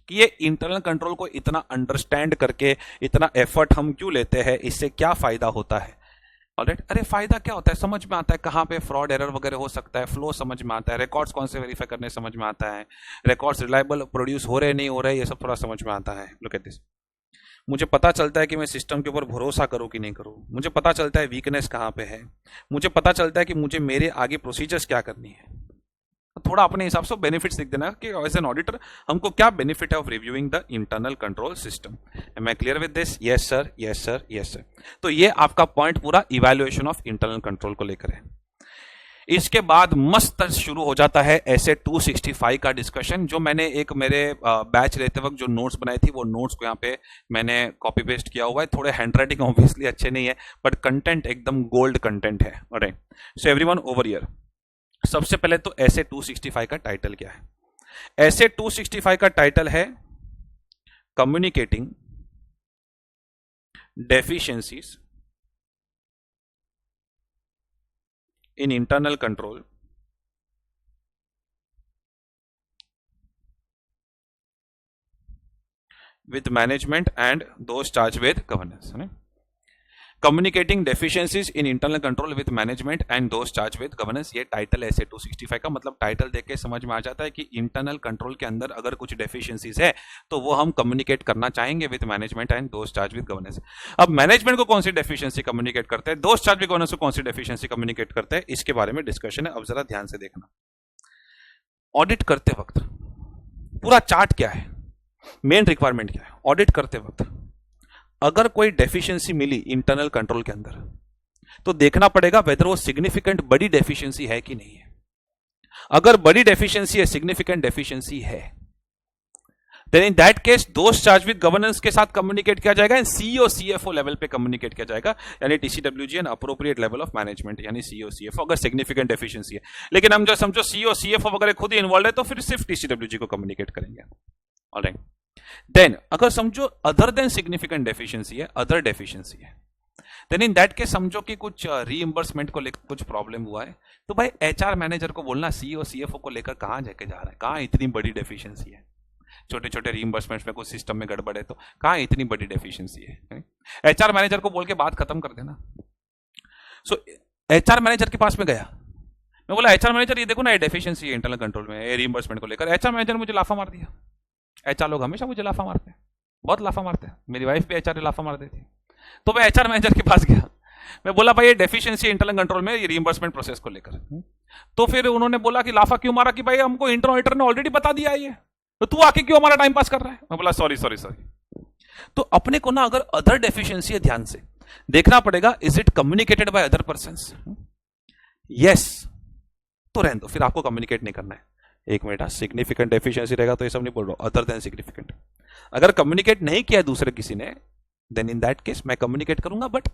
कि ये इंटरनल कंट्रोल को इतना अंडरस्टैंड करके इतना एफर्ट हम क्यों लेते हैं, इससे क्या फायदा होता है। ऑलराइट, अरे फायदा क्या होता है समझ में आता है, कहाँ पे फ्रॉड एरर वगैरह हो सकता है, फ्लो समझ में आता है, रिकॉर्ड्स कौन से वेरीफाई करने समझ में आता है, रिकॉर्ड्स रिलायबल प्रोड्यूस हो रहे नहीं हो रहे, ये सब थोड़ा समझ में आता है। लुक एट दिस, मुझे पता चलता है कि मैं सिस्टम के ऊपर भरोसा करूं कि नहीं करूं, मुझे पता चलता है वीकनेस कहाँ पे है, मुझे पता चलता है कि मुझे मेरे आगे प्रोसीजर्स क्या करनी है। थोड़ा अपने हिसाब से बेनिफिट्स लिख देना कि एज एन ऑडिटर हमको क्या बेनिफिट है of reviewing the internal control system. Am I clear with this? Yes sir, yes sir, yes sir. तो ये आपका पॉइंट पूरा इवैल्यूएशन ऑफ इंटरनल कंट्रोल को लेकर है। इसके बाद मस्त शुरू हो जाता है ऐसे 265 का डिस्कशन, जो मैंने एक मेरे बैच लेते वक्त जो नोट्स बनाई थी वो नोट्स को यहाँ पे मैंने कॉपी पेस्ट किया हुआ है। थोड़े हैंडराइटिंग ऑब्वियसली अच्छे नहीं है बट कंटेंट एकदम गोल्ड कंटेंट है। Alright, so everyone over here. सबसे पहले तो ऐसे 265 का टाइटल क्या है? ऐसे 265 का टाइटल है communicating deficiencies in internal control with management and those charged with governance। Communicating deficiencies in internal control with management and those charge with governance, ये टाइटल है ऐसे 265 का। मतलब टाइटल देख के समझ में आ जाता है कि इंटरनल कंट्रोल के अंदर अगर कुछ डेफिशिएंसीज है तो वो हम कम्युनिकेट करना चाहेंगे with management and those charge with governance. अब मैनेजमेंट को कौन सी डेफिशिएंसी कम्युनिकेट करते हैं, दोस चार्ज विद गवर्नेंस को कौन सी डेफिशिएंसी कम्युनिकेट करते हैं, इसके बारे में डिस्कशन है। अब जरा ध्यान से देखना, ऑडिट करते वक्त पूरा चार्ट क्या है, मेन रिक्वायरमेंट क्या है। ऑडिट करते वक्त अगर कोई डेफिशिएंसी मिली इंटरनल कंट्रोल के अंदर तो देखना पड़ेगा वेदर वो सिग्निफिकेंट बड़ी डेफिशिएंसी है कि नहीं है। अगर बड़ी डेफिशिएंसी है, सिग्निफिकेंट डेफिशिएंसी है, देन इन दैट केस दोस्त चार्ज विद गवर्नेंस के साथ कम्युनिकेट किया जाएगा एंड सीईओ सीएफओ लेवल पे कम्युनिकेट किया जाएगा, यानी TCWG and appropriate level of management, यानी सीईओ सीएफओ अगर सिग्निफिकेंट डेफिशिएंसी है। लेकिन हम जो समझो सीईओ सीएफओ वगैरह खुद ही इन्वॉल्व है तो फिर सिर्फ टीसीडब्ल्यूजी को कम्युनिकेट करेंगे। ऑलराइट, देन अगर समझो अदर देन सिग्निफिकेंट डेफिशिएंसी है, अदर डेफिशिएंसी है, देन इन दैट केस समझो कि कुछ रीइंबर्समेंट को लेकर कुछ प्रॉब्लम हुआ है, तो भाई एचआर मैनेजर को बोलना सीईओ सीएफओ को लेकर कहां जाके जा रहा है, कहां इतनी बड़ी डेफिशिएंसी है, छोटे छोटे रीइंबर्समेंट में कुछ सिस्टम में गड़बड़ है तो कहां इतनी बड़ी डेफिशिएंसी है। एचआर मैनेजर को बोल के बात खत्म कर देना सो एचआर मैनेजर के पास में गया, मैं बोला एचआर मैनेजर ये देखो ना, ये डेफिशिएंसी है इंटरनल कंट्रोल में, ये रीइंबर्समेंट को लेकर। एचआर मैनेजर मुझे लाफा मार दिया। एचआर लोग हमेशा मुझे लाफा मारते हैं, बहुत लाफा मारते हैं, मेरी वाइफ भी एचआर लाफा मार देती। तो मैं एचआर मैनेजर के पास गया, मैं बोला भाई ये डेफिशिएंसी इंटरनल कंट्रोल में, ये रीइंबर्समेंट प्रोसेस को लेकर। तो फिर उन्होंने बोला कि लाफा क्यों मारा, कि भाई हमको इंटरनल ऑडिटर ने ऑलरेडी बता दिया है ये, तो तू आके क्यों हमारा टाइम पास कर रहा है। मैं बोला सॉरी सॉरी सॉरी। तो अपने को ना अगर अदर डेफिशिएंसी है ध्यान से देखना पड़ेगा, is it communicated by other persons, yes तो रहने दो, फिर आपको कम्युनिकेट नहीं करना है। एक मिनट, सिग्निफिकेंट डेफिशिएंसी रहेगा तो ये सब नहीं बोल रहा हूं, अदर देन सिग्निफिकेंट। अगर कम्युनिकेट नहीं किया दूसरे किसी ने, देन इन दैट केस मैं कम्युनिकेट करूंगा, बट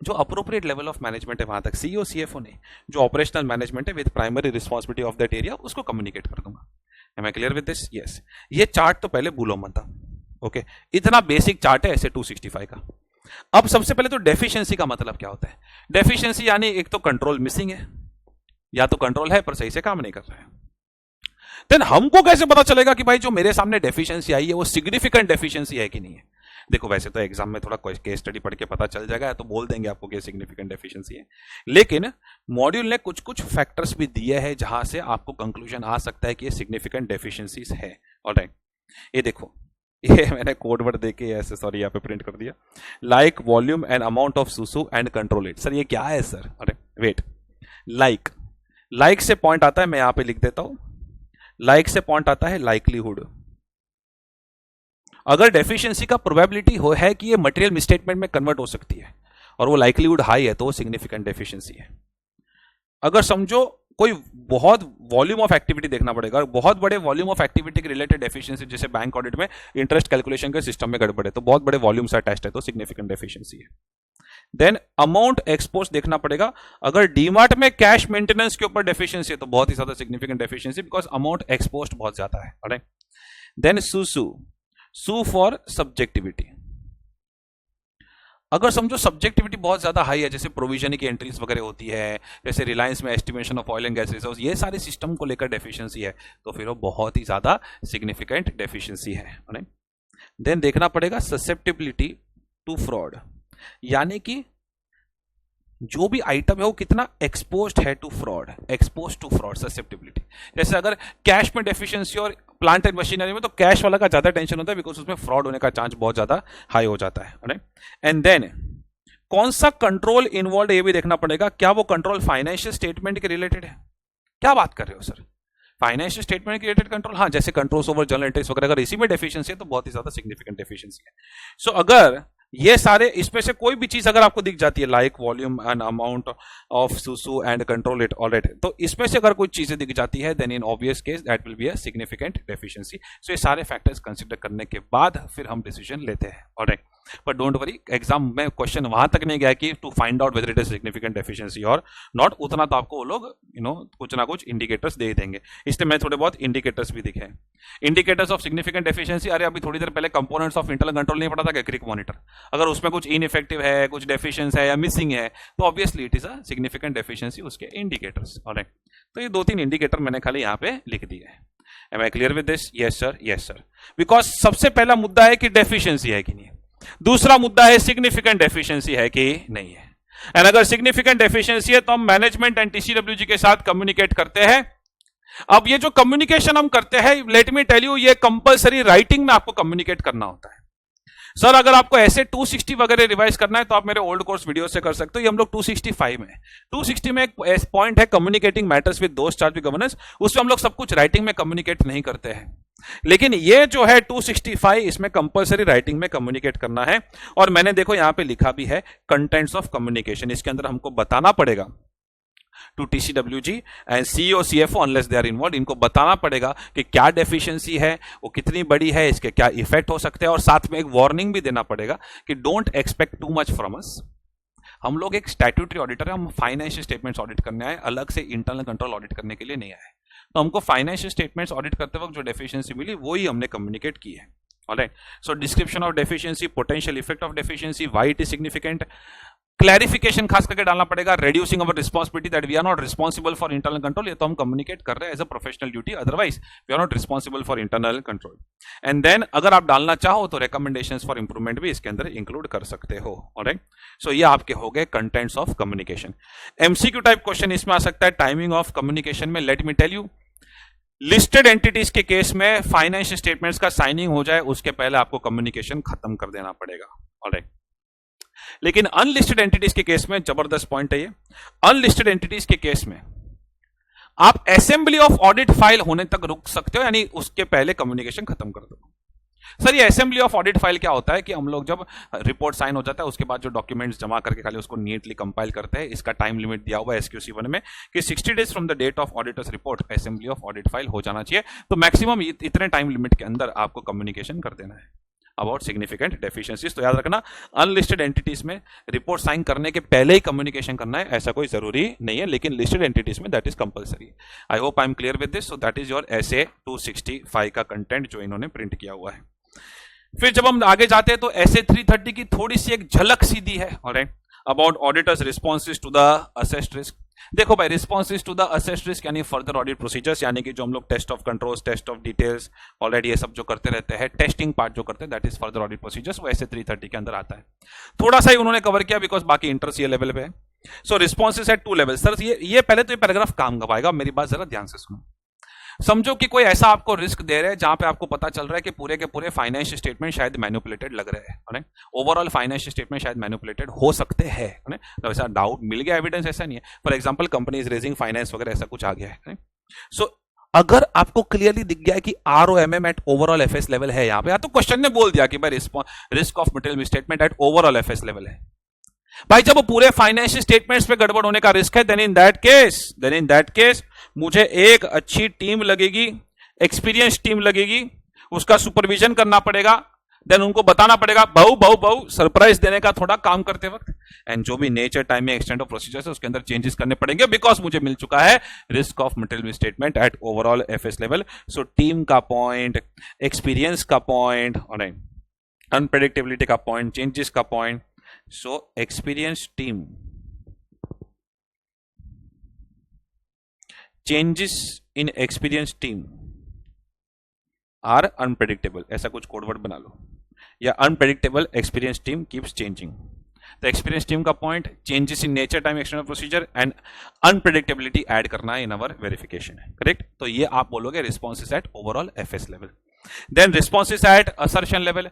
जो अप्रोप्रिएट लेवल ऑफ मैनेजमेंट है वहां तक, सीईओ सीएफओ ने जो ऑपरेशनल मैनेजमेंट है with primary responsibility of that area, उसको कम्युनिकेट कर दूंगा। Am I clear with this? Yes. ये चार्ट तो पहले भूलो मत, ओके, इतना बेसिक चार्ट है ऐसे 265 का। अब सबसे पहले तो डेफिशिएंसी का मतलब क्या होता है। डेफिशिएंसी यानी एक तो कंट्रोल मिसिंग है, या तो कंट्रोल है पर सही से काम नहीं कर रहा है। देन हमको कैसे पता चलेगा कि भाई जो मेरे सामने डेफिशिएंसी आई है वो सिग्निफिकेंट डेफिशिएंसी है कि नहीं है। देखो वैसे तो एग्जाम में थोड़ा केस स्टडी पढ़ के पता चल जाएगा, तो बोल देंगे आपको कि सिग्निफिकेंट डेफिशिएंसी है, लेकिन मॉड्यूल ने कुछ कुछ फैक्टर्स भी दिए हैं जहां से आपको कंक्लूजन आ सकता है कि ये सिग्निफिकेंट डेफिशिएंसीज है। ऑलराइट, ये देखो, ये मैंने कोड वर्ड देके ऐसे, सॉरी यहाँ पे प्रिंट कर दिया, like volume and amount of सुसु एंड कंट्रोल इट। सर ये क्या है सर? अरे वेट, लाइक से पॉइंट आता है, मैं यहां पे लिख देता हूं, लाइक से पॉइंट आता है लाइकलीहुड। अगर डेफिशिएंसी का प्रोबेबिलिटी हो है कि ये मटेरियल मिसस्टेटमेंट में कन्वर्ट हो सकती है और वो लाइकलीहुड हाई है, तो वो सिग्निफिकेंट डेफिशिएंसी है। अगर समझो कोई बहुत वॉल्यूम ऑफ एक्टिविटी देखना पड़ेगा, बहुत बड़े वॉल्यूम ऑफ एक्टिविटी के रिलेटेड डेफिशिएंसी, जैसे बैंक ऑडिट में इंटरेस्ट कैलकुलेशन के सिस्टम में गड़बड़ है, तो बहुत बड़े वॉल्यूम से अटैच्ड है, तो सिग्निफिकेंट डेफिशिएंसी है। देन अमाउंट एक्सपोज देखना पड़ेगा, अगर डीमार्ट में कैश मेंटेनेंस के ऊपर डेफिशिएंसी है तो बहुत ही ज्यादा significant deficiency, because amount expose बहुत ज्यादा है। देन सू फॉर सब्जेक्टिविटी, अगर समझो सब्जेक्टिविटी बहुत ज्यादा हाई है, जैसे प्रोविजन की एंट्रीज वगैरह होती है, जैसे रिलायंस में estimation of oil and gas reserves, ये सारे सिस्टम को लेकर डेफिशिएंसी है, तो फिर वो बहुत ही ज्यादा सिग्निफिकेंट डेफिशिएंसी है। देन देखना पड़ेगा ससेप्टिबिलिटी टू फ्रॉड, यानी कि जो भी आइटम है वो कितना एक्सपोज्ड है to fraud, exposed to fraud, susceptibility. जैसे अगर कैश में डेफिशिएंसी और प्लांट एंड मशीनरी में, तो कैश वाला का ज्यादा टेंशन होता है, बिकॉज उसमें फ्रॉड होने का चांस बहुत ज्यादा हाई हो जाता है। एंड देन कौन सा कंट्रोल इन्वॉल्व, ये भी देखना पड़ेगा, क्या वो कंट्रोल फाइनेंशियल स्टेटमेंट के रिलेटेड है। क्या बात कर रहे हो सर, फाइनेंशियल स्टेटमेंट के रिलेटेड कंट्रोल? हाँ, जैसे कंट्रोल्स ओवर जर्नल एंट्रीज वगैरह, अगर इसी में डेफिशिएंसी है तो बहुत ही ज्यादा सिग्निफिकेंट डेफिशिएंसी है। सो अगर ये सारे, इसमें से कोई भी चीज अगर आपको दिख जाती है, like volume and amount of सुसु एंड कंट्रोल इट, ऑलराइट, तो इसमें से अगर कोई चीजें दिख जाती है, then in obvious case that will be a significant deficiency. So ये सारे फैक्टर्स कंसीडर करने के बाद फिर हम डिसीजन लेते हैं। ऑलराइट, पर डोंट वरी, एग्जाम में क्वेश्चन वहां तक नहीं गया कि to find out whether it is significant deficiency और नॉट, उतना तो आपको वो लोग कुछ ना कुछ इंडिकेटर्स दे देंगे, इसलिए मैं थोड़े बहुत इंडिकेटर्स भी दिखे। इंडिकेटर्स ऑफ सिग्निफिकेंट डेफिशिएंसी, अरे अभी थोड़ी देर पहले कंपोनेंट्स ऑफ इंटरनल कंट्रोल नहीं पढ़ा था क्या, क्रिक मॉनिटर, अगर उसमें कुछ इनइफेक्टिव है, कुछ डेफिशिएंसी है या मिसिंग है, तो obviously it is a significant deficiency, उसके इंडिकेटर्स। ऑलराइट, तो ये 2-3 इंडिकेटर मैंने खाली यहाँ पे लिख दिए हैं। Am I clear with this? Yes sir, yes sir. Because सबसे पहला मुद्दा है कि डेफिशिएंसी है कि नहीं, दूसरा मुद्दा है सिग्निफिकेंट डेफिशिएंसी है कि नहीं है। एंड अगर सिग्निफिकेंट डेफिशिएंसी है तो हम मैनेजमेंट एंड टीसीडब्ल्यूजी के साथ कम्युनिकेट करते हैं। अब ये जो कम्युनिकेशन हम करते हैं, लेट मी टेल यू, ये कंपलसरी राइटिंग में आपको कम्युनिकेट करना होता है। सर अगर आपको ऐसे 260 वगैरह रिवाइज करना है तो आप मेरे ओल्ड कोर्स वीडियो से कर सकते हो, ये हम लोग 265 में, 260 में एक पॉइंट है कम्युनिकेटिंग मैटर्स विद दोस्त चार्ज गवर्नेंस, उसमें हम लोग सब कुछ राइटिंग में कम्युनिकेट नहीं करते हैं, लेकिन ये जो है 265, इसमें कंपलसरी राइटिंग में कम्युनिकेट करना है। और मैंने देखो यहां पे लिखा भी है कंटेंट्स ऑफ कम्युनिकेशन, इसके अंदर हमको बताना पड़ेगा to TCWG and CEO CFO unless they are involve, इनको बताना पड़ेगा कि क्या डेफिशिएंसी है, वो कितनी बड़ी है, इसके क्या इफेक्ट हो सकते हैं, और साथ में एक वार्निंग भी देना पड़ेगा कि don't expect too much from us. हम लोग एक स्टैट्यूटरी ऑडिटर है, हम फाइनेंशियल स्टेटमेंट्स ऑडिट करने आए, अलग से इंटरनल कंट्रोल ऑडिट करने के लिए नहीं आए। तो हमको फाइनेंशियल स्टेटमेंट्स ऑडिट करते वक्त जो डेफिशिएंसी मिली वही हमने कम्युनिकेट की है। Alright, so description of deficiency, potential effect of deficiency, why it is significant, clarification खास करके डालना पड़ेगा, reducing our responsibility that we are not responsible for internal control, ये तो हम कम्युनिकेट कर रहे हैं as a professional duty, otherwise we are not responsible for internal control. And then अगर आप डालना चाहो तो रिकमेंडेशंस फॉर इंप्रूवमेंट भी इसके अंदर इंक्लूड कर सकते हो। ऑलराइट, सो ये आपके हो गए contents of communication. MCQ type question इसमें आ सकता है टाइमिंग ऑफ कम्युनिकेशन में। Let me tell you, listed entities के केस में फाइनेंशियल स्टेटमेंट्स का साइनिंग हो जाए उसके पहले आपको कम्युनिकेशन खत्म कर देना पड़ेगा। ऑलराइट, लेकिन अनलिस्टेड एंटिटीज के केस में जबरदस्त पॉइंट है ये। अनलिस्टेड एंटिटीज के केस में आप असेंबली ऑफ ऑडिट फाइल होने तक रुक सकते हो, यानी उसके पहले कम्युनिकेशन खत्म कर दो। सर ये असेंबली ऑफ ऑडिट फाइल क्या होता है कि हम लोग जब रिपोर्ट साइन हो जाता है उसके बाद जो डॉक्यूमेंट्स जमा करके खाली उसको नीटली कंपाइल करते हैं, इसका टाइम लिमिट दिया हुआ है एसक्यूसी 1 में कि 60 days from the date of auditor's report assembly of audit file हो जाना चाहिए। तो मैक्सिमम इतने टाइम लिमिट के अंदर आपको कम्युनिकेशन कर देना है अबाउट सिग्निफिकेंट डेफिशिएंसीज। तो याद रखना, अनलिस्टेड एंटिटीज में रिपोर्ट साइन करने के पहले ही कम्युनिकेशन करना है, ऐसा कोई जरूरी नहीं है, लेकिन लिस्टेड एंटिटीज में that is compulsory. I hope I am clear with this. So that is your SA 265 का कंटेंट जो इन्होंने प्रिंट किया हुआ है। फिर जब हम आगे जाते हैं तो एसए 330 की थोड़ी सी एक झलक सी दी है। Alright, about auditor's responses to the assessed risk. देखो भाई, responses to the assessed risk यानी फर्दर ऑडिट प्रोसीजर्स, यानी कि जो हम लोग test of controls, test of details, already ये सब जो करते रहते हैं, टेस्टिंग पार्ट जो करते हैं, that is further audit procedures, वो एसए 330 के अंदर आता है। थोड़ा सा ही उन्होंने कवर किया बिकॉज बाकी इंटरेस्ट ये लेवल पे है। सो रिस्पॉन्सेज एट 2 लेवल। सर ये पहले तो ये पैराग्राफ काम गवाएगा, मेरी बात जरा ध्यान से सुनो। समझो कि कोई ऐसा आपको रिस्क दे रहे हैं जहां पे आपको पता चल रहा है कि पूरे के पूरे फाइनेंशियल स्टेटमेंट शायद मैनिपुलेटेड लग रहे हैं, ओवरऑल फाइनेंशियल स्टेटमेंट शायद मैनिपुलेटेड हो सकते हैं, तो ऐसा डाउट मिल गया, एविडेंस ऐसा नहीं है, for example company is raising finance वगैरह ऐसा कुछ आ गया है। सो अगर आपको क्लियरली दिख गया है कि ROMM at overall FS level है यहाँ पे, या तो क्वेश्चन ने बोल दिया कि भाई risk of material statement at overall FS level है, भाई जब पूरे फाइनेंशियल स्टेटमेंट्स पे गड़बड़ होने का रिस्क है, देन इन दैट केस मुझे एक अच्छी टीम लगेगी, एक्सपीरियंस टीम लगेगी, उसका सुपरविजन करना पड़ेगा, देन उनको बताना पड़ेगा बहु सरप्राइज देने का थोड़ा काम करते वक्त, एंड जो भी nature, timing, extent of procedures है उसके अंदर चेंजेस करने पड़ेंगे बिकॉज मुझे मिल चुका है risk of material statement at overall FS level. So team का पॉइंट, एक्सपीरियंस का पॉइंट, और अनप्रेडिक्टेबिलिटी का पॉइंट, चेंजेस का point. So experienced team, changes in experienced team are unpredictable, ऐसा कुछ कोडवर्ड बना लो, या unpredictable experienced team keeps changing। तो एक्सपीरियंस टीम का point, changes in nature, time, external procedure and unpredictability add करना है इन अवर वेरिफिकेशन, करेक्ट। तो ये आप बोलोगे responses at overall FS level. Then responses at assertion level,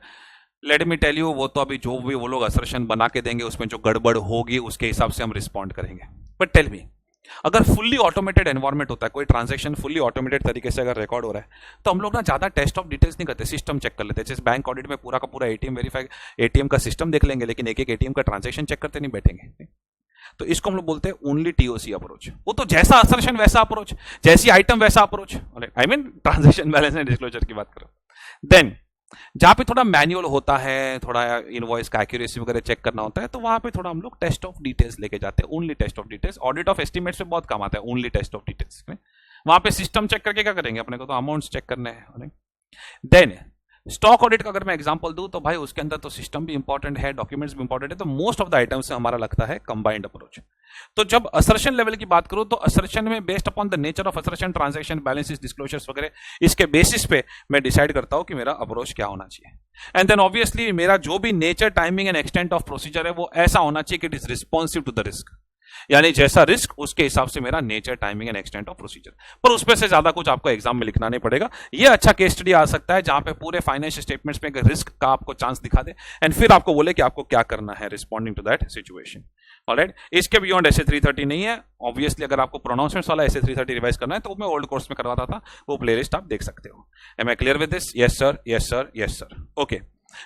let me tell you, वो तो अभी जो भी वो लोग असर्शन बना के देंगे उसमें जो गड़बड़ होगी उसके हिसाब से हम रिस्पॉन्ड करेंगे। बट टेल मी, अगर फुल्ली ऑटोमेटेड एनवायरमेंट होता है, कोई ट्रांजैक्शन फुल्ली ऑटोमेटेड तरीके से अगर रिकॉर्ड हो रहा है, तो हम लोग ना ज्यादा टेस्ट ऑफ डिटेल्स नहीं करते, सिस्टम चेक कर लेते हैं। जैसे बैंक ऑडिट में पूरा का पूरा एटीएम वेरीफाई, एटीएम का सिस्टम देख लेंगे, लेकिन एक एक एटीएम का ट्रांजैक्शन चेक करते नहीं बैठेंगे। तो इसको हम लोग बोलते हैं ओनली टीओसी अप्रोच। वो तो जैसा असर्शन वैसा अप्रोच, जैसी आइटम वैसा approach, I mean transaction balance and disclosure की बात करो। देन जहां पे थोड़ा मैनुअल होता है, थोड़ा इनवॉइस का एक्यूरेसी वगैरह चेक करना होता है, तो वहां पे थोड़ा हम लोग टेस्ट ऑफ डिटेल्स लेके जाते हैं, only test of details. Audit of estimates पे बहुत काम आता है ओनली टेस्ट ऑफ डिटेल्स। वहां पे सिस्टम चेक करके क्या करेंगे, अपने को तो अमाउंट्स चेक करने हैं। देन स्टॉक ऑडिट का अगर मैं एग्जांपल दूं तो भाई उसके अंदर तो सिस्टम भी इंपॉर्टेंट है, डॉक्यूमेंट्स भी इंपॉर्टेंट है, तो मोस्ट ऑफ द आइटम्स से हमारा लगता है कंबाइंड अप्रोच। तो जब असर्शन लेवल की बात करूं तो असर्शन में based upon the nature of assertion, transaction, balances, disclosures वगैरह, इसके बेसिस पे मैं डिसाइड करता हूं कि मेरा अप्रोच क्या होना चाहिए। एंड देन ऑब्वियसली मेरा जो भी nature, timing and extent of procedure है वो ऐसा होना चाहिए कि it is responsive to the risk, यानी जैसा रिस्क उसके हिसाब से मेरा nature, timing and extent of procedure. पर उसमें से ज्यादा कुछ आपको एग्जाम में लिखना नहीं पड़ेगा। ये अच्छा केस स्टडी आ सकता है जहां पे पूरे फाइनेंशियल स्टेटमेंट्स में रिस्क का आपको चांस दिखा दे एंड फिर आपको बोले कि आपको क्या करना है responding to that situation. Alright, इसके बियॉन्ड एसए 330 नहीं है। ऑब्वियसली अगर आपको प्रोनाउंसमेंट्स वाला एसए 330 रिवाइज करना है तो मैं ओल्ड कोर्स में करवाता था, वो प्लेलिस्ट आप देख सकते हो। Am I clear with this? Yes sir, yes sir, yes sir. Okay,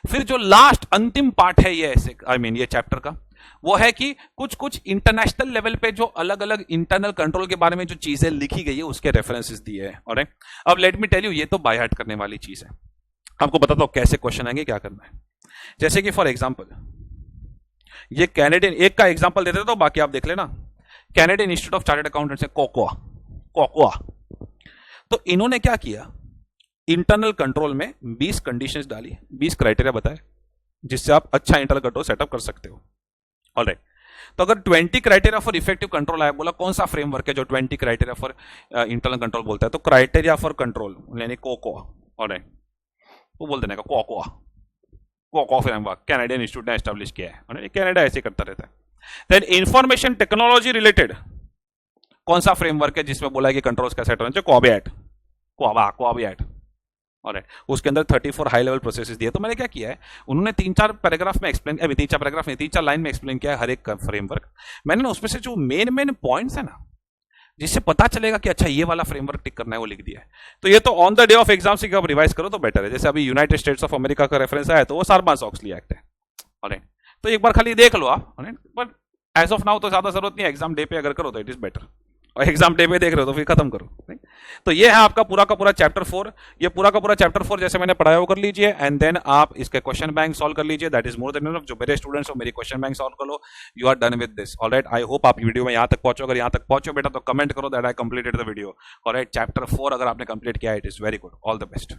फिर जो लास्ट अंतिम पार्ट है ये ये चैप्टर का, वो है कि कुछ इंटरनेशनल लेवल पे जो अलग अलग इंटरनल कंट्रोल के बारे में जो चीजें लिखी गई है उसके रेफरेंसेस दिए हैं। ऑलराइट, अब लेट मी टेल यू, ये तो बाय हार्ट करने वाली चीज है। आपको बताता हूं कैसे क्वेश्चन आएंगे, क्या करना है। जैसे कि फॉर एग्जांपल ये कैनेडियन, एक का एग्जांपल देते तो बाकी आप देख लेना। Canadian institute of chartered accountants है, कोकोआ। तो इन्होंने क्या किया, इंटरनल कंट्रोल में 20 कंडीशंस डाली, 20 क्राइटेरिया बताए जिससे आप अच्छा इंटरनल कंट्रोल सेटअप कर सकते हो। ऑलराइट, तो अगर 20 क्राइटेरिया फॉर इफेक्टिव कंट्रोल आया, बोला कौन सा फ्रेमवर्क है जो 20 क्राइटेरिया फॉर इंटरनल कंट्रोल बोलता है, तो क्राइटेरिया फॉर कंट्रोल यानी कोको, और वो बोल देने का COCO, COCO framework Canadian institute ने एस्टैब्लिश किया है, और कनाडा ऐसे करता रहता है। देन इंफॉर्मेशन टेक्नोलॉजी रिलेटेड कौन सा फ्रेमवर्क है जिसमें बोला है कि कंट्रोल्स कैसे होना चाहिए, क्वाबिएट, क्वाबिएट, और उसके अंदर 34 हाई लेवल प्रोसेसेस दिए। तो मैंने क्या किया है, उन्होंने 3-4 पैराग्राफ में एक्सप्लेन, अभी 3-4 पैराग्राफ में 3-4 लाइन में एक्सप्लेन किया है हर एक फ्रेमवर्क। मैंने ना उसमें से जो मेन पॉइंट्स है ना, जिससे पता चलेगा कि अच्छा ये वाला फ्रेमवर्क टिक करना है, वो लिख दिया है। तो ये तो on the day of exam से आप रिवाइज करो तो बेटर है। जैसे अभी यूनाइटेड स्टेट्स ऑफ अमेरिका का रेफरेंस आया तो वो सार्बास-ऑक्सली एक्ट है, और तो एक बार खाली देख लो आप, बट एज ऑफ नाउ तो ज्यादा जरूरत नहीं है, एग्जाम डे पे अगर करो तो इट इज बेटर, और एग्जाम डे पे देख रहे हो तो फिर खत्म करो, नहीं? तो ये है आपका पूरा का पूरा चैप्टर 4। ये पूरा का पूरा चैप्टर 4 जैसे मैंने पढ़ाया वो कर लीजिए, एंड देन आप इसके क्वेश्चन बैंक सॉल्व कर लीजिए। That is more than enough. जो मेरे स्टूडेंट्स हो मेरी क्वेश्चन बैंक सॉल्व कर लो, you are done with this. Alright, I hope आप वीडियो में यहाँ तक पहुंचो। अगर यहाँ तक पहुंचो बेटा तो कमेंट करो that I completed the video. Alright, chapter 4 अगर आपने कंप्लीट किया, it is very good, all the best.